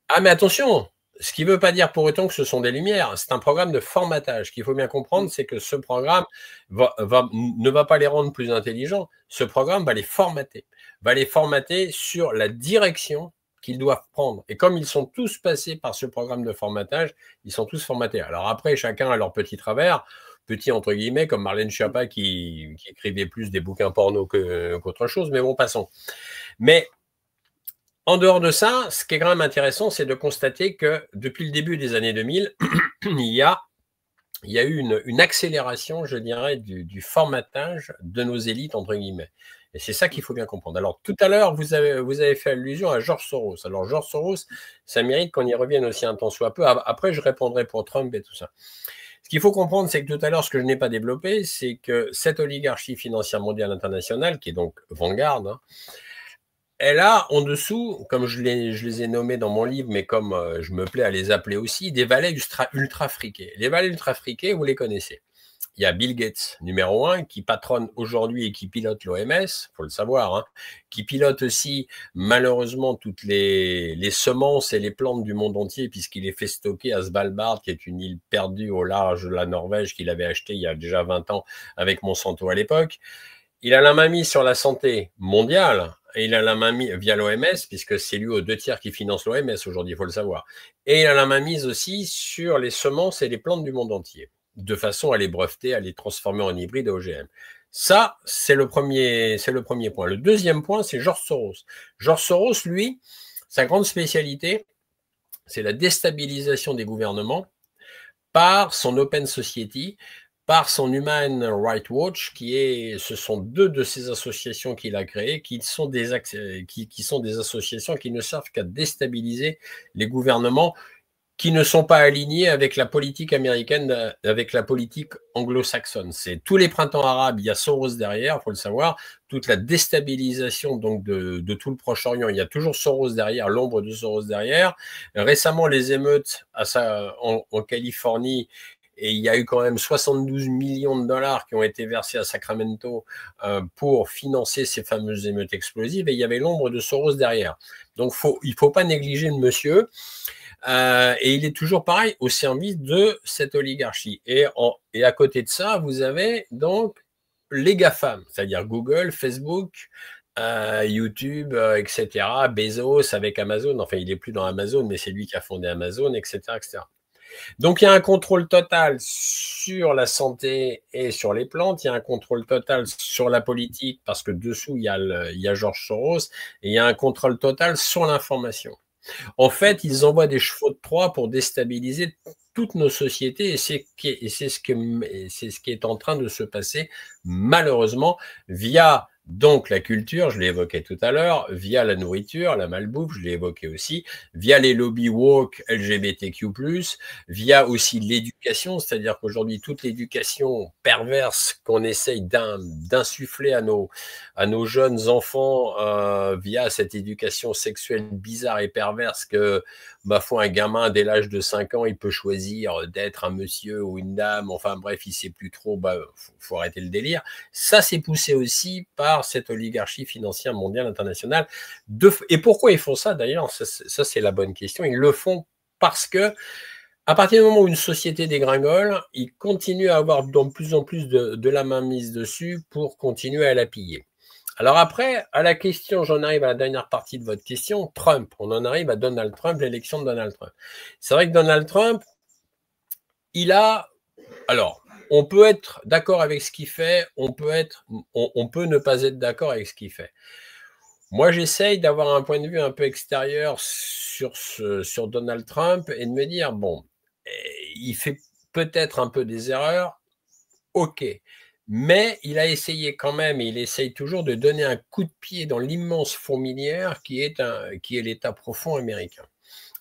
Ah, mais attention, ce qui ne veut pas dire pour autant que ce sont des lumières. C'est un programme de formatage. Ce qu'il faut bien comprendre, c'est que ce programme ne va pas les rendre plus intelligents. Ce programme va les formater sur la direction qu'ils doivent prendre. Et comme ils sont tous passés par ce programme de formatage, ils sont tous formatés. Alors après, chacun a leur petit travers, petit entre guillemets, comme Marlène Schiappa qui écrivait plus des bouquins porno qu'autre chose. Mais bon, passons. Mais en dehors de ça, ce qui est quand même intéressant, c'est de constater que depuis le début des années 2000, il y a il y a eu une accélération, je dirais, du formatage de nos élites, entre guillemets. Et c'est ça qu'il faut bien comprendre. Alors, tout à l'heure, vous avez fait allusion à George Soros. Alors, George Soros, ça mérite qu'on y revienne aussi un temps soit peu. Après, je répondrai pour Trump et tout ça. Ce qu'il faut comprendre, c'est que tout à l'heure, ce que je n'ai pas développé, c'est que cette oligarchie financière mondiale internationale, qui est donc Vanguard, hein, elle a en dessous, comme je les ai nommés dans mon livre, mais comme je me plais à les appeler aussi, des valets ultra friqués. Les valets ultra friqués, vous les connaissez. Il y a Bill Gates, numéro 1, qui patronne aujourd'hui et qui pilote l'OMS, faut le savoir, hein, qui pilote aussi malheureusement toutes les semences et les plantes du monde entier, puisqu'il les fait stocker à Svalbard, qui est une île perdue au large de la Norvège qu'il avait achetée il y a déjà 20 ans avec Monsanto à l'époque. Il a la main mise sur la santé mondiale, et il a la main mise via l'OMS, puisque c'est lui aux 2 tiers qui finance l'OMS aujourd'hui, il faut le savoir. Et il a la main mise aussi sur les semences et les plantes du monde entier, de façon à les breveter, à les transformer en hybrides OGM. Ça, c'est le premier point. Le deuxième point, c'est George Soros. George Soros, lui, sa grande spécialité, c'est la déstabilisation des gouvernements par son Open Society, par son Human Rights Watch, ce sont 2 de ces associations qu'il a créées, qui sont des associations qui ne servent qu'à déstabiliser les gouvernements qui ne sont pas alignés avec la politique américaine, avec la politique anglo-saxonne. C'est tous les printemps arabes, il y a Soros derrière, il faut le savoir, toute la déstabilisation donc de tout le Proche-Orient, il y a toujours Soros derrière, l'ombre de Soros derrière. Récemment, les émeutes en Californie, et il y a eu quand même 72 millions de dollars qui ont été versés à Sacramento pour financer ces fameuses émeutes explosives, et il y avait l'ombre de Soros derrière. Donc il ne faut pas négliger le monsieur. Et il est toujours pareil au service de cette oligarchie. Et à côté de ça, vous avez donc les GAFAM, c'est-à-dire Google, Facebook, YouTube, etc. Bezos avec Amazon. Enfin, il n'est plus dans Amazon, mais c'est lui qui a fondé Amazon, etc., etc. Donc, il y a un contrôle total sur la santé et sur les plantes. Il y a un contrôle total sur la politique parce que dessous, il y a George Soros. Et il y a un contrôle total sur l'information. En fait, ils envoient des chevaux de Troie pour déstabiliser toutes nos sociétés et c'est ce qui est en train de se passer malheureusement via donc la culture, je l'ai évoqué tout à l'heure, via la nourriture, la malbouffe, je l'ai évoqué aussi, via les lobbies woke LGBTQ+, via aussi l'éducation, c'est-à-dire qu'aujourd'hui toute l'éducation perverse qu'on essaye d'insuffler à nos jeunes enfants via cette éducation sexuelle bizarre et perverse que, ma foi, un gamin dès l'âge de 5 ans, il peut choisir d'être un monsieur ou une dame, enfin bref, il sait plus trop, faut arrêter le délire. Ça, c'est poussé aussi par cette oligarchie financière mondiale internationale. Et pourquoi ils font ça d'ailleurs? Ça, c'est la bonne question. Ils le font parce que à partir du moment où une société dégringole, ils continuent à avoir de plus en plus de la main mise dessus pour continuer à la piller. Alors après, à la question, j'en arrive à la dernière partie de votre question, Trump. On en arrive à Donald Trump, l'élection de Donald Trump. C'est vrai que Donald Trump, alors, on peut être d'accord avec ce qu'il fait, on peut ne pas être d'accord avec ce qu'il fait. Moi, j'essaye d'avoir un point de vue un peu extérieur sur Donald Trump et de me dire, bon, il fait peut-être un peu des erreurs, ok, mais il a essayé quand même, et il essaye toujours de donner un coup de pied dans l'immense fourmilière qui est l'État profond américain.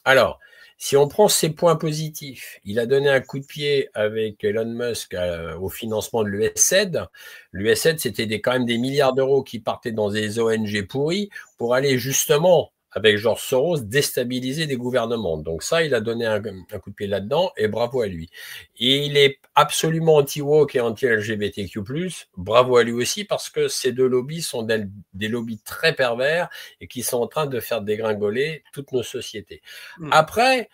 Alors, si on prend ses points positifs, il a donné un coup de pied avec Elon Musk au financement de l'USAID. L'USAID, c'était quand même des milliards d'euros qui partaient dans des ONG pourries pour aller justement, avec George Soros, déstabiliser des gouvernements. Donc ça, il a donné un coup de pied là-dedans et bravo à lui. Et il est absolument anti-woke et anti-LGBTQ+. Bravo à lui aussi parce que ces 2 lobbies sont des lobbies très pervers et qui sont en train de faire dégringoler toutes nos sociétés. Après,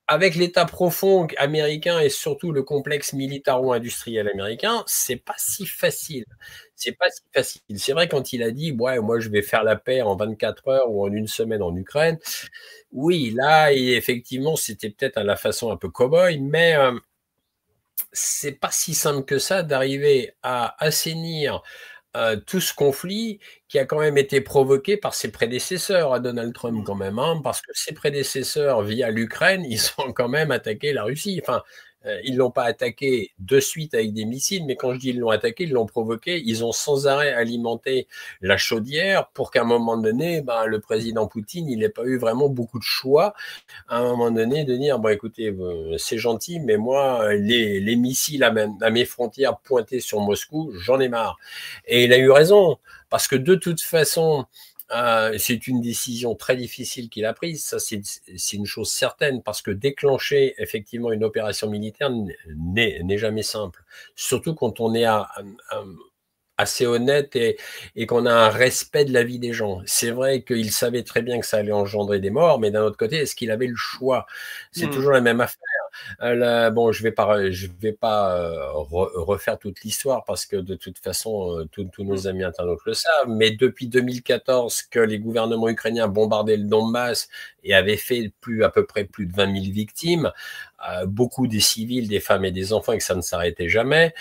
avec l'État profond américain et surtout le complexe militaro-industriel américain, c'est pas si facile. C'est pas si facile. C'est vrai quand il a dit, ouais, moi je vais faire la paix en 24 heures ou en 1 semaine en Ukraine. Oui, là, effectivement, c'était peut-être à la façon un peu cow-boy, mais c'est pas si simple que ça d'arriver à assainir tout ce conflit qui a quand même été provoqué par ses prédécesseurs à Donald Trump quand même, hein, parce que ses prédécesseurs via l'Ukraine, ils ont quand même attaqué la Russie. Enfin, Ils ne l'ont pas attaqué de suite avec des missiles, mais quand je dis ils l'ont attaqué, ils l'ont provoqué. Ils ont sans arrêt alimenté la chaudière pour qu'à un moment donné, le président Poutine, il n'ait pas eu vraiment beaucoup de choix à un moment donné de dire, bon écoutez, c'est gentil, mais moi, les missiles à mes frontières pointés sur Moscou, j'en ai marre. Et il a eu raison, parce que de toute façon, c'est une décision très difficile qu'il a prise, ça c'est une chose certaine, parce que déclencher effectivement une opération militaire n'est jamais simple, surtout quand on est assez honnête et qu'on a un respect de la vie des gens. C'est vrai qu'il savait très bien que ça allait engendrer des morts, mais d'un autre côté, est-ce qu'il avait le choix? C'est toujours la même affaire. Bon, je vais pas refaire toute l'histoire parce que de toute façon, tous nos amis internautes le savent, mais depuis 2014 que les gouvernements ukrainiens bombardaient le Donbass et avaient fait à peu près plus de 20 000 victimes, beaucoup des civils, des femmes et des enfants, et que ça ne s'arrêtait jamais,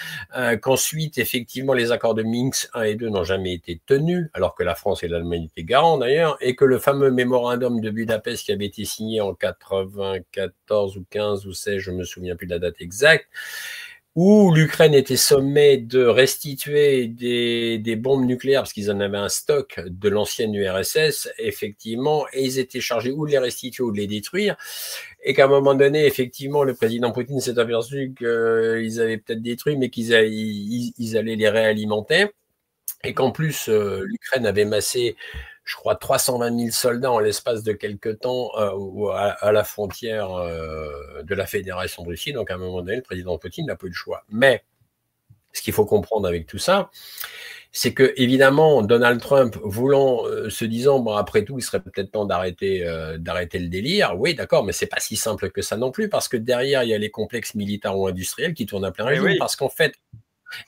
qu'ensuite, effectivement, les accords de Minsk 1 et 2 n'ont jamais été tenus, alors que la France et l'Allemagne étaient garants d'ailleurs, et que le fameux mémorandum de Budapest qui avait été signé en 94 ou 15 ou 16, je me souviens plus de la date exacte, où l'Ukraine était sommée de restituer des bombes nucléaires parce qu'ils en avaient un stock de l'ancienne URSS, effectivement, et ils étaient chargés ou de les restituer ou de les détruire, et qu'à un moment donné, effectivement, le président Poutine s'est aperçu qu'ils avaient peut-être détruit, mais qu'ils allaient les réalimenter, et qu'en plus, l'Ukraine avait massé, je crois, 320 000 soldats en l'espace de quelques temps à la frontière de la Fédération de Russie. Donc, à un moment donné, le président Poutine n'a pas eu le choix. Mais ce qu'il faut comprendre avec tout ça, c'est que, évidemment, Donald Trump, se disant, bon, après tout, il serait peut-être temps d'arrêter le délire. Oui, d'accord, mais c'est pas si simple que ça non plus, parce que derrière, il y a les complexes militaro-industriels qui tournent à plein régime, parce qu'en fait,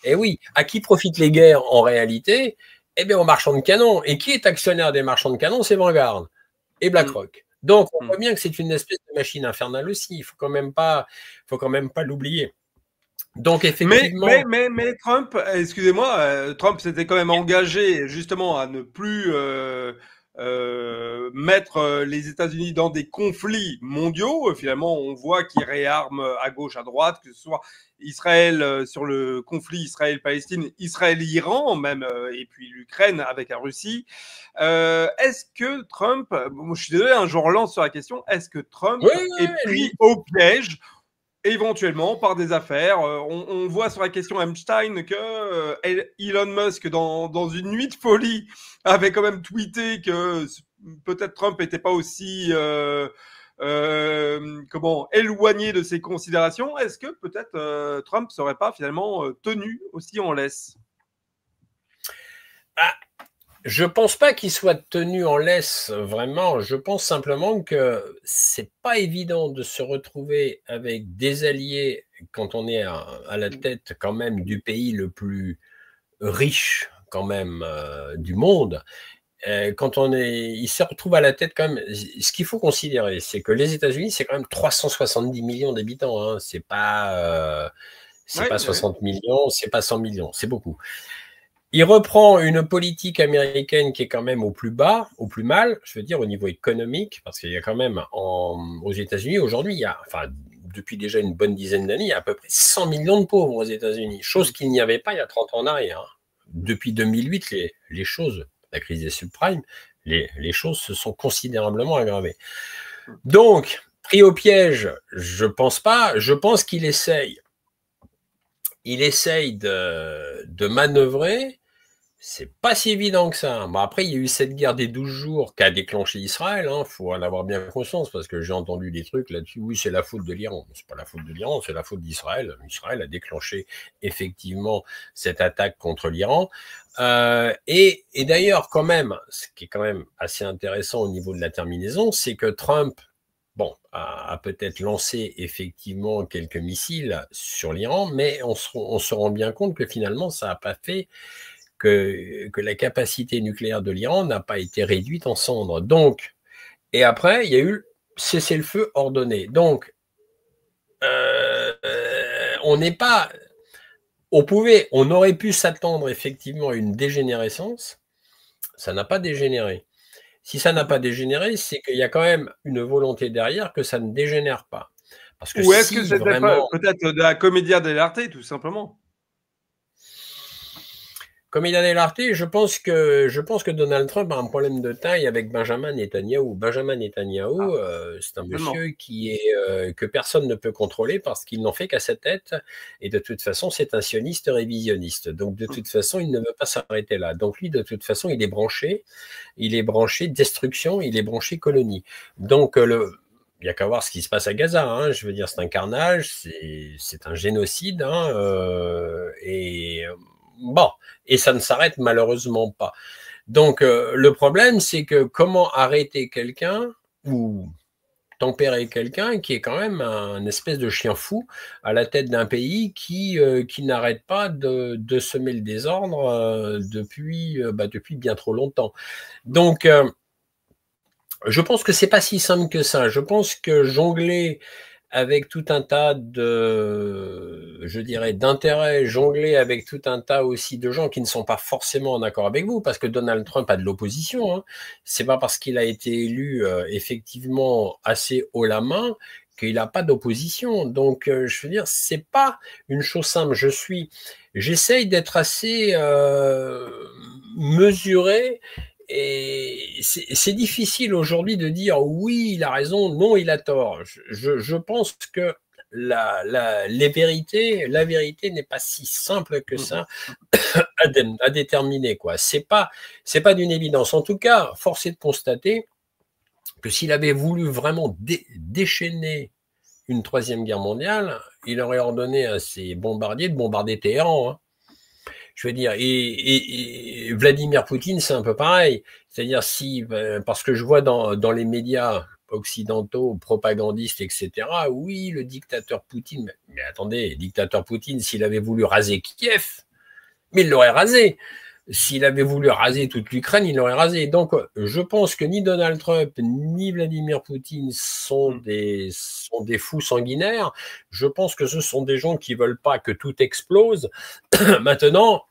oui, à qui profitent les guerres en réalité? Eh bien, aux marchands de canons. Et qui est actionnaire des marchands de canons? C'est Vanguard et BlackRock. Donc, on voit bien que c'est une espèce de machine infernale aussi. Il faut quand même pas l'oublier. Donc, effectivement. Mais Trump, excusez-moi, Trump s'était quand même engagé justement à ne plus mettre les États-Unis dans des conflits mondiaux. Finalement, on voit qu'il réarme à gauche, à droite, que ce soit Israël sur le conflit Israël-Palestine, Israël-Iran même, et puis l'Ukraine avec la Russie. Est-ce que Trump, je suis désolé, je relance sur la question, est-ce que Trump est pris au piège éventuellement par des affaires? On voit sur la question Epstein que Elon Musk, dans une nuit de folie, avait quand même tweeté que peut-être Trump n'était pas aussi éloigné de ses considérations. Est-ce que peut-être Trump ne serait pas finalement tenu aussi en laisse? Je pense pas qu'il soit tenu en laisse vraiment. Je pense simplement que c'est pas évident de se retrouver avec des alliés quand on est à la tête quand même du pays le plus riche quand même du monde. Quand il se retrouve à la tête quand même. Ce qu'il faut considérer, c'est que les États-Unis, c'est quand même 370 millions d'habitants. Hein. C'est pas 60 millions, c'est pas 100 millions, c'est beaucoup. Il reprend une politique américaine qui est quand même au plus bas, au plus mal, je veux dire au niveau économique, parce qu'il y a quand même aux États-Unis aujourd'hui, depuis déjà une bonne dizaine d'années, il y a à peu près 100 millions de pauvres aux États-Unis, chose qu'il n'y avait pas il y a 30 ans en arrière. Depuis 2008, les choses, la crise des subprimes, les choses se sont considérablement aggravées. Donc, pris au piège, je pense pas, je pense qu'il essaye de manœuvrer. C'est pas si évident que ça. Bon, après, il y a eu cette guerre des 12 jours qui a déclenché Israël. Il faut en avoir bien conscience parce que j'ai entendu des trucs là-dessus. Oui, c'est la faute de l'Iran. C'est pas la faute de l'Iran, c'est la faute d'Israël. Israël a déclenché effectivement cette attaque contre l'Iran. Et d'ailleurs, quand même, ce qui est quand même assez intéressant au niveau de la terminaison, c'est que Trump, a peut-être lancé effectivement quelques missiles sur l'Iran, mais on se rend bien compte que finalement, ça n'a pas fait que la capacité nucléaire de l'Iran n'a pas été réduite en cendres. Donc, et après, il y a eu cessez-le-feu ordonné. Donc, on aurait pu s'attendre effectivement à une dégénérescence. Ça n'a pas dégénéré. Si ça n'a pas dégénéré, c'est qu'il y a quand même une volonté derrière que ça ne dégénère pas. Parce que Ou est-ce que si c'était vraiment... peut-être de la commedia dell'arte, tout simplement? Comme il a délarté, je pense que Donald Trump a un problème de taille avec Benjamin Netanyahou. Benjamin Netanyahou, c'est un monsieur que personne ne peut contrôler parce qu'il n'en fait qu'à sa tête. Et de toute façon, c'est un sioniste révisionniste. Donc, de toute façon, il ne veut pas s'arrêter là. Donc, lui, de toute façon, il est branché destruction, il est branché colonie. Donc, il n'y a qu'à voir ce qui se passe à Gaza. Hein. Je veux dire, c'est un carnage, c'est un génocide. Hein, bon, et ça ne s'arrête malheureusement pas. Donc, le problème, c'est que comment arrêter quelqu'un ou tempérer quelqu'un qui est quand même un espèce de chien fou à la tête d'un pays qui n'arrête pas de semer le désordre depuis bien trop longtemps. Donc, je pense que c'est pas si simple que ça. Je pense que jongler avec tout un tas d'intérêts, jongler avec tout un tas aussi de gens qui ne sont pas forcément en accord avec vous, parce que Donald Trump a de l'opposition. Hein. C'est pas parce qu'il a été élu effectivement assez haut la main qu'il n'a pas d'opposition. Donc, je veux dire, c'est pas une chose simple. J'essaye d'être assez mesuré. Et c'est difficile aujourd'hui de dire oui, il a raison, non, il a tort. Je pense que la vérité n'est pas si simple que ça à déterminer, quoi. C'est pas d'une évidence. En tout cas, force est de constater que s'il avait voulu vraiment déchaîner une troisième guerre mondiale, il aurait ordonné à ses bombardiers de bombarder Téhéran. Hein. Je veux dire, et Vladimir Poutine, c'est un peu pareil. C'est-à-dire parce que je vois dans les médias occidentaux, propagandistes, etc., oui, le dictateur Poutine, mais attendez, le dictateur Poutine, s'il avait voulu raser Kiev, mais il l'aurait rasé. S'il avait voulu raser toute l'Ukraine, il l'aurait rasé. Donc, je pense que ni Donald Trump, ni Vladimir Poutine sont des fous sanguinaires. Je pense que ce sont des gens qui veulent pas que tout explose. Maintenant,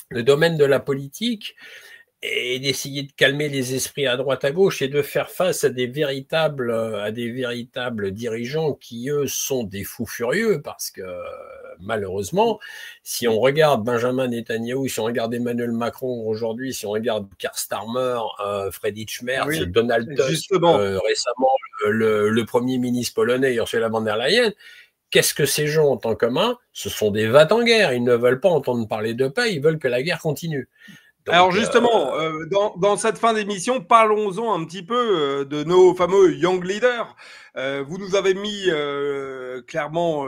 le domaine de la politique est d'essayer de calmer les esprits à droite à gauche et de faire face à des véritables dirigeants qui, eux, sont des fous furieux parce que, malheureusement, si on regarde Benjamin Netanyahou, si on regarde Emmanuel Macron aujourd'hui, si on regarde Keir Starmer, Friedrich Merz, Donald Tusk, récemment le Premier ministre polonais Ursula von der Leyen, qu'est-ce que ces gens ont en commun? Ce sont des va-t-en-guerre. Ils ne veulent pas entendre parler de paix, ils veulent que la guerre continue. Donc, alors justement, dans cette fin d'émission, parlons-en un petit peu de nos fameux Young Leaders. Vous nous avez mis clairement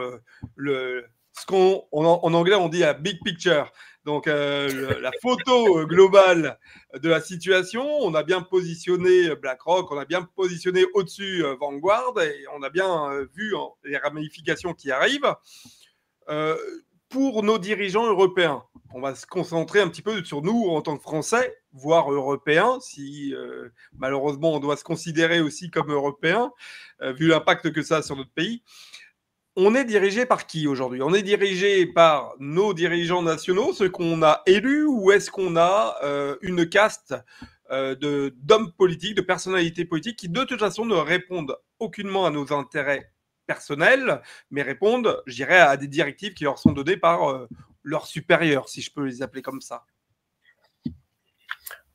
ce qu'en anglais on dit la big picture. Donc la photo globale de la situation, on a bien positionné BlackRock, on a bien positionné au-dessus Vanguard et on a bien vu les ramifications qui arrivent. Pour nos dirigeants européens, on va se concentrer un petit peu sur nous en tant que Français, voire Européens, si malheureusement on doit se considérer aussi comme Européens, vu l'impact que ça a sur notre pays. On est dirigé par qui aujourd'hui? On est dirigé par nos dirigeants nationaux, ceux qu'on a élus, ou est-ce qu'on a une caste d'hommes politiques, de personnalités politiques qui de toute façon ne répondent aucunement à nos intérêts personnels, mais répondent, je dirais, à des directives qui leur sont données par leurs supérieurs, si je peux les appeler comme ça?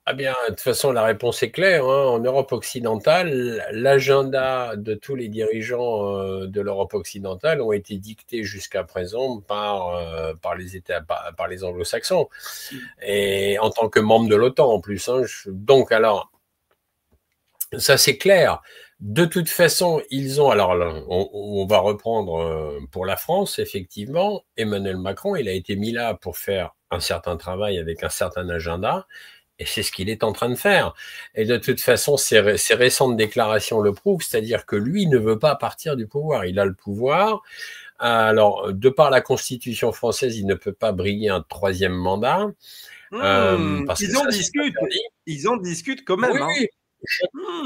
Ah bien, de toute façon, la réponse est claire. Hein. En Europe occidentale, l'agenda de tous les dirigeants de l'Europe occidentale ont été dictés jusqu'à présent par les Anglo-Saxons. Et en tant que membre de l'OTAN, en plus. Hein. Donc, alors, ça c'est clair. De toute façon, ils ont... Alors, on va reprendre pour la France, effectivement. Emmanuel Macron, il a été mis là pour faire un certain travail avec un certain agenda. Et c'est ce qu'il est en train de faire. Et de toute façon, ses récentes déclarations le prouvent, c'est-à-dire que lui ne veut pas partir du pouvoir. Il a le pouvoir. Alors, de par la Constitution française, il ne peut pas briguer un troisième mandat. Parce ils en discutent. Ils en discutent quand même. Oui,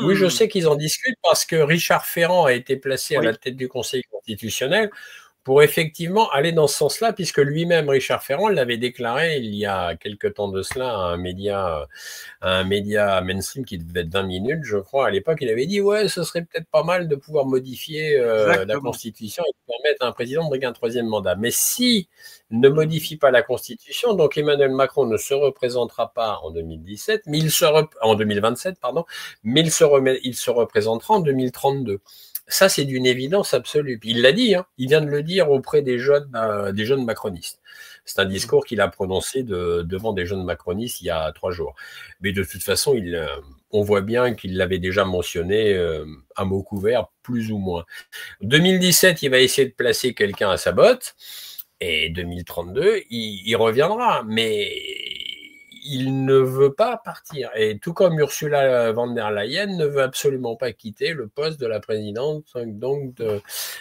oui, je sais qu'ils en discutent parce que Richard Ferrand a été placé à la tête du Conseil constitutionnel pour effectivement aller dans ce sens-là, puisque lui-même, Richard Ferrand, l'avait déclaré il y a quelque temps de cela à un média mainstream qui devait être 20 minutes, je crois. À l'époque, il avait dit « Ouais, ce serait peut-être pas mal de pouvoir modifier la Constitution et permettre à un président de briguer un troisième mandat. » Mais si ne modifie pas la Constitution, donc Emmanuel Macron ne se représentera pas en 2017, mais en 2027, pardon, mais il se représentera en 2032. Ça, c'est d'une évidence absolue. Puis il l'a dit, hein, il vient de le dire auprès des jeunes macronistes. C'est un discours qu'il a prononcé devant des jeunes macronistes il y a 3 jours. Mais de toute façon, on voit bien qu'il l'avait déjà mentionné à mots couverts, plus ou moins. 2017, il va essayer de placer quelqu'un à sa botte. Et 2032, il reviendra. Mais il ne veut pas partir. Et tout comme Ursula von der Leyen ne veut absolument pas quitter le poste de la présidente donc de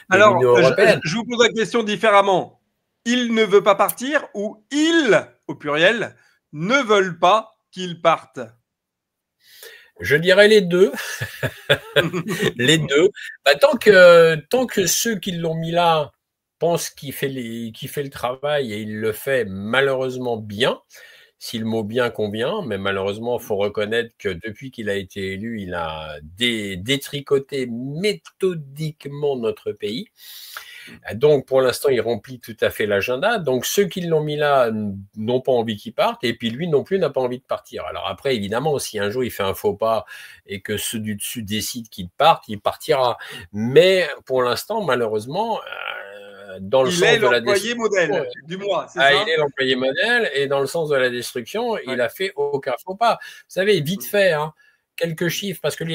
l'Union européenne. Je vous pose la question différemment. Il ne veut pas partir ou ils, au pluriel, ne veulent pas qu'il parte? Je dirais les deux. Les deux. Bah, tant que ceux qui l'ont mis là pensent qu'il fait le travail et il le fait malheureusement bien, si le mot bien convient, mais malheureusement, il faut reconnaître que depuis qu'il a été élu, il a détricoté méthodiquement notre pays. Donc, pour l'instant, il remplit tout à fait l'agenda. Donc, ceux qui l'ont mis là n'ont pas envie qu'il parte, et puis lui non plus n'a pas envie de partir. Alors après, évidemment, si un jour il fait un faux pas et que ceux du dessus décident qu'il parte, il partira. Mais pour l'instant, malheureusement, dans le sens de la destruction, modèle du mois, c'est ça? Il est l'employé modèle, et dans le sens de la destruction, il a fait aucun faux pas. Vous savez, vite fait, hein, quelques chiffres, parce que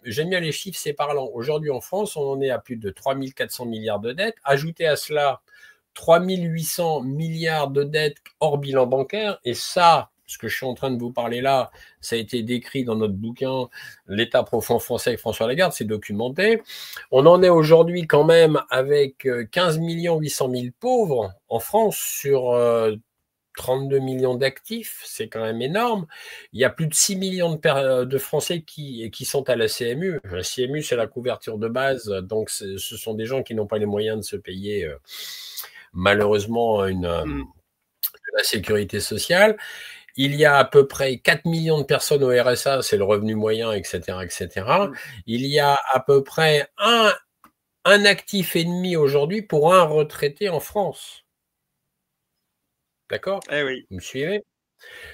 j'aime bien les chiffres, c'est parlant. Aujourd'hui, en France, on en est à plus de 3 400 milliards de dettes. Ajoutez à cela 3 800 milliards de dettes hors bilan bancaire, et ça, ce que je suis en train de vous parler là, ça a été décrit dans notre bouquin « L'État profond français » avec François Lagarde, c'est documenté. On en est aujourd'hui quand même avec 15 800 000 pauvres en France sur 32 millions d'actifs, c'est quand même énorme. Il y a plus de 6 millions de Français qui sont à la CMU. La CMU, c'est la couverture de base, donc ce sont des gens qui n'ont pas les moyens de se payer malheureusement la sécurité sociale. Il y a à peu près 4 millions de personnes au RSA, c'est le revenu moyen, etc., etc. Il y a à peu près un actif et demi aujourd'hui pour un retraité en France. D'accord? Eh oui. Vous me suivez?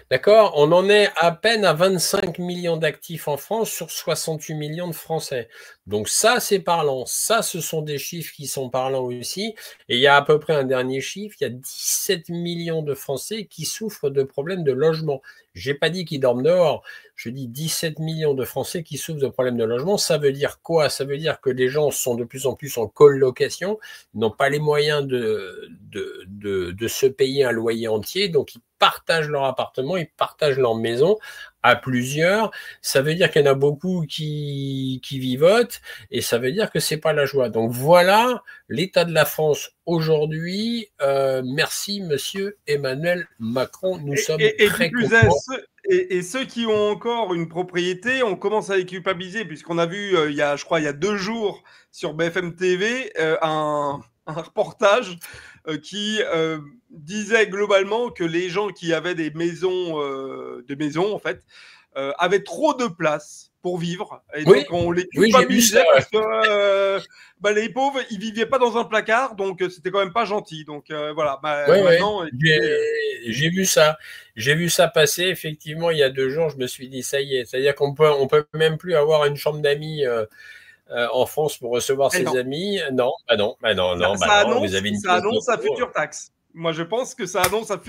D'accord? On en est à peine à 25 millions d'actifs en France sur 68 millions de Français. Donc ça, c'est parlant. Ça, ce sont des chiffres qui sont parlants aussi. Et il y a à peu près un dernier chiffre, il y a 17 millions de Français qui souffrent de problèmes de logement. J'ai pas dit qu'ils dorment dehors. Je dis 17 millions de Français qui souffrent de problèmes de logement. Ça veut dire quoi? Ça veut dire que les gens sont de plus en plus en colocation, n'ont pas les moyens de se payer un loyer entier, donc ils partagent leur appartement, ils partagent leur maison à plusieurs. Ça veut dire qu'il y en a beaucoup qui vivotent, et ça veut dire que c'est pas la joie. Donc voilà l'état de la France aujourd'hui. Merci Monsieur Emmanuel Macron. Nous sommes très contents. Et ceux qui ont encore une propriété, on commence à les culpabiliser, puisqu'on a vu, il y a 2 jours sur BFM TV, un reportage qui disait globalement que les gens qui avaient des maisons, en fait, avaient trop de place pour vivre. Et donc, on les culpabilisait parce que les pauvres, ils vivaient pas dans un placard, donc c'était quand même pas gentil. Donc voilà. Maintenant, j'ai vu ça. J'ai vu ça passer, effectivement, il y a 2 jours. Je me suis dit, ça y est. C'est-à-dire qu'on peut même plus avoir une chambre d'amis en France pour recevoir ses amis. Non, vous avez ça annonce à future taxe. Moi, je pense que ça annonce à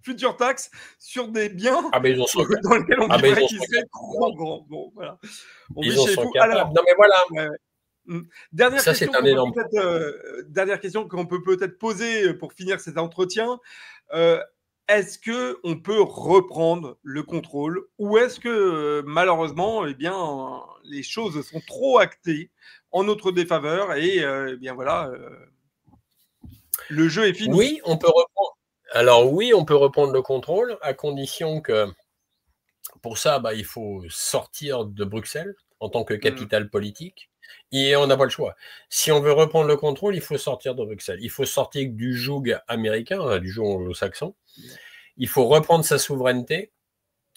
future taxe sur des biens dans lesquels on dirait qu'ils seraient trop grands. Bon, voilà. Ils en sont capables. Non, mais voilà. Dernière question qu'on peut peut-être poser pour finir cet entretien. Est-ce qu'on peut reprendre le contrôle, ou est-ce que malheureusement, les choses sont trop actées en notre défaveur et le jeu est fini? Oui, on peut reprendre. Alors oui, on peut reprendre le contrôle, à condition que pour ça, il faut sortir de Bruxelles en tant que capitale politique. Et on n'a pas le choix. Si on veut reprendre le contrôle, il faut sortir de Bruxelles. Il faut sortir du joug américain, hein, du joug anglo-saxon. Il faut reprendre sa souveraineté.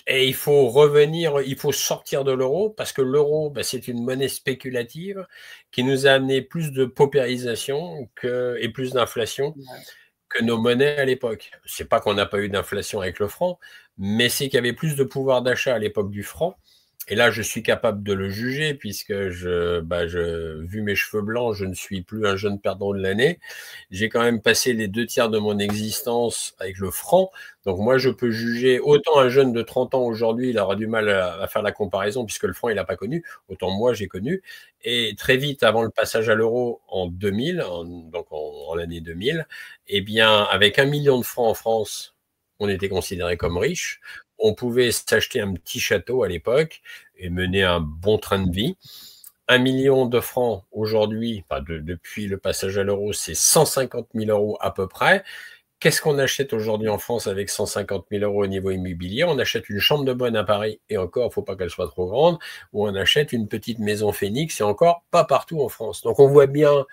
Et il faut revenir, il faut sortir de l'euro parce que l'euro, c'est une monnaie spéculative qui nous a amené plus de paupérisation et plus d'inflation que nos monnaies à l'époque. C'est pas qu'on n'a pas eu d'inflation avec le franc, mais c'est qu'il y avait plus de pouvoir d'achat à l'époque du franc. Et là, je suis capable de le juger puisque vu mes cheveux blancs, je ne suis plus un jeune perdant de l'année. J'ai quand même passé les 2 tiers de mon existence avec le franc. Donc moi, je peux juger autant un jeune de 30 ans aujourd'hui, il aura du mal à faire la comparaison puisque le franc, il n'a pas connu. Autant moi, j'ai connu. Et très vite, avant le passage à l'euro en 2000, donc en l'année 2000, eh bien, avec 1 million de francs en France, on était considéré comme riche. On pouvait s'acheter un petit château à l'époque et mener un bon train de vie. 1 million de francs aujourd'hui, depuis le passage à l'euro, c'est 150 000 euros à peu près. Qu'est-ce qu'on achète aujourd'hui en France avec 150 000 euros au niveau immobilier? On achète une chambre de bonne à Paris, et encore, il ne faut pas qu'elle soit trop grande, ou on achète une petite maison Phoenix, et encore pas partout en France. Donc on voit bien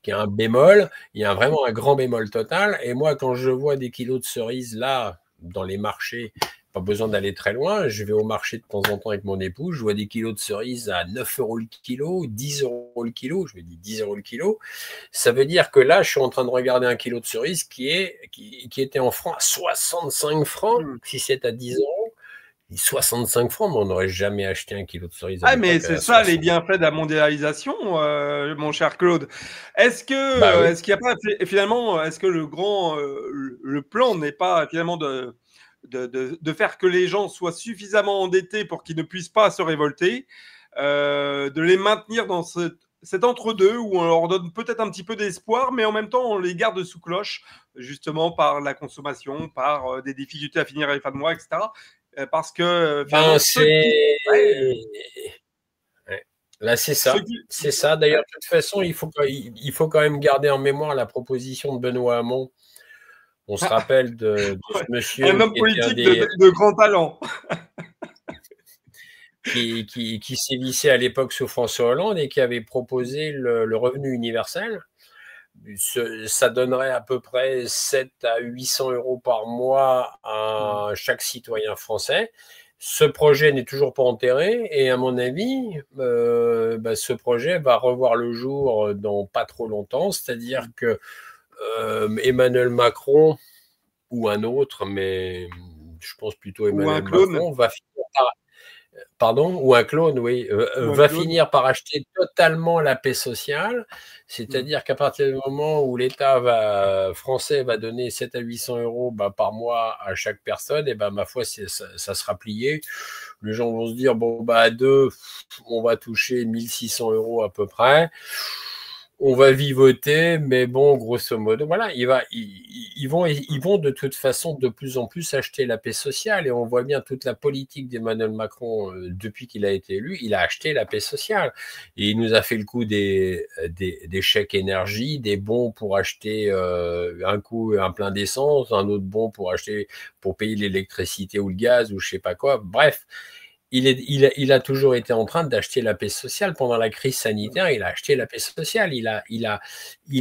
qu'il y a un bémol, il y a vraiment un grand bémol total. Et moi, quand je vois des kilos de cerises là, dans les marchés, pas besoin d'aller très loin, je vais au marché de temps en temps avec mon époux, je vois des kilos de cerises à 9 euros le kilo, 10 euros le kilo, je me dis 10 euros le kilo, ça veut dire que là, je suis en train de regarder un kilo de cerises qui était en francs à 65 francs, si c'est à 10 euros, 65 francs, mais on n'aurait jamais acheté un kilo de cerises. Ah, mais c'est ça les bienfaits de la mondialisation, mon cher Claude. Est-ce que, oui. est-ce qu'il n'y a pas finalement, est-ce que le plan n'est pas finalement de faire que les gens soient suffisamment endettés pour qu'ils ne puissent pas se révolter, de les maintenir dans cet entre-deux où on leur donne peut-être un petit peu d'espoir, mais en même temps on les garde sous cloche, justement par la consommation, par des difficultés à finir les fins de mois, etc. Parce que finalement, là, c'est ça. C'est ça. D'ailleurs, de toute façon, il faut quand même garder en mémoire la proposition de Benoît Hamon. On se rappelle de ce monsieur. Un homme politique de grand talent. qui sévissait à l'époque sous François Hollande et qui avait proposé le revenu universel. Ça donnerait à peu près 7 à 800 euros par mois à chaque citoyen français. Ce projet n'est toujours pas enterré et à mon avis, ce projet va revoir le jour dans pas trop longtemps. C'est-à-dire que Emmanuel Macron ou un autre, mais je pense plutôt Emmanuel Macron, va finir par... Pardon, ou un clone, oui, finir par acheter totalement la paix sociale, c'est-à-dire qu'à partir du moment où l'État français va donner 7 à 800 euros par mois à chaque personne, et ma foi, ça sera plié. Les gens vont se dire, à deux, on va toucher 1600 euros à peu près. On va vivoter, mais bon, grosso modo, voilà, ils vont de toute façon de plus en plus acheter la paix sociale. Et on voit bien toute la politique d'Emmanuel Macron depuis qu'il a été élu, il a acheté la paix sociale. Et il nous a fait le coup des chèques énergie, des bons pour acheter un plein d'essence, un autre bon pour payer l'électricité ou le gaz ou je sais pas quoi. Bref. Il a toujours été en train d'acheter la paix sociale. Pendant la crise sanitaire, il a acheté la paix sociale. Il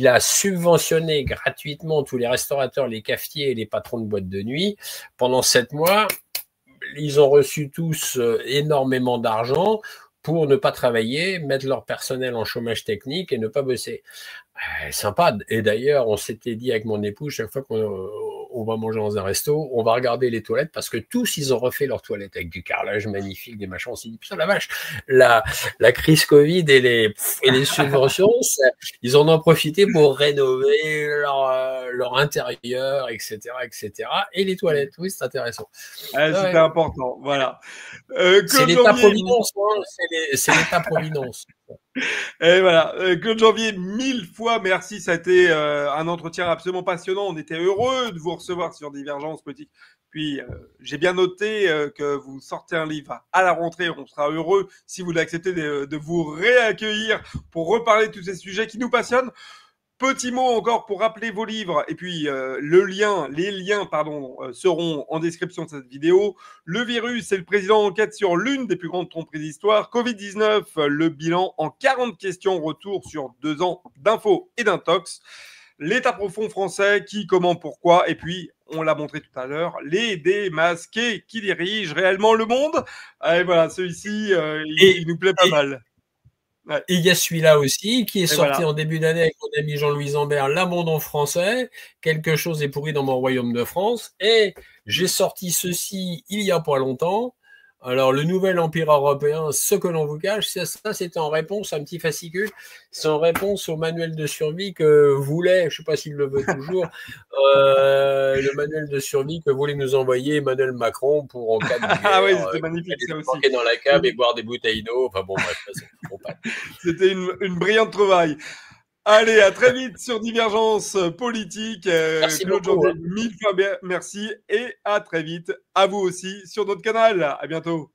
a subventionné gratuitement tous les restaurateurs, les cafetiers et les patrons de boîtes de nuit. Pendant 7 mois, ils ont reçu tous énormément d'argent pour ne pas travailler, mettre leur personnel en chômage technique et ne pas bosser. Sympa. Et d'ailleurs, on s'était dit avec mon époux, chaque fois qu'on va manger dans un resto, on va regarder les toilettes parce que tous, ils ont refait leurs toilettes avec du carrelage magnifique, des machins. On s'est dit, putain, la vache, la crise Covid et les subventions, ils en ont profité pour rénover leur intérieur, etc., etc. Et les toilettes, oui, c'est intéressant. C'était important, voilà. C'est l'État-providence, c'est l'État-providence. Et voilà, Claude Janvier, 1000 fois merci, ça a été un entretien absolument passionnant, on était heureux de vous recevoir sur Divergence Politique. Puis j'ai bien noté que vous sortez un livre à la rentrée, on sera heureux si vous l'acceptez de vous réaccueillir pour reparler de tous ces sujets qui nous passionnent. Petit mot encore pour rappeler vos livres, et puis les liens seront en description de cette vidéo. Le virus et le président enquête sur l'une des plus grandes tromperies d'histoire. Covid-19, le bilan en 40 questions, retour sur 2 ans d'infos et d'intox. L'état profond français, qui, comment, pourquoi, et puis, on l'a montré tout à l'heure, les démasqués qui dirigent réellement le monde. Et voilà, celui-ci, il nous plaît pas mal. Ouais. Et il y a celui-là aussi qui est sorti en début d'année avec mon ami Jean-Louis Ambert, L'Abandon français, quelque chose est pourri dans mon royaume de France. Et j'ai sorti ceci il y a pas longtemps. Alors, le nouvel empire européen, ce que l'on vous cache, ça c'était en réponse à un petit fascicule, c'est en réponse au manuel de survie que voulait, je ne sais pas s'il le veut toujours, le manuel de survie que voulait nous envoyer Emmanuel Macron pour en cas de guerre. Ah oui, c'était magnifique ça aussi. Dans la cave et boire des bouteilles d'eau. Enfin bon, bref, c'était une brillante trouvaille. Allez, à très vite sur Divergence Politique. Merci beaucoup. Mille fois merci et à très vite à vous aussi sur notre canal. À bientôt.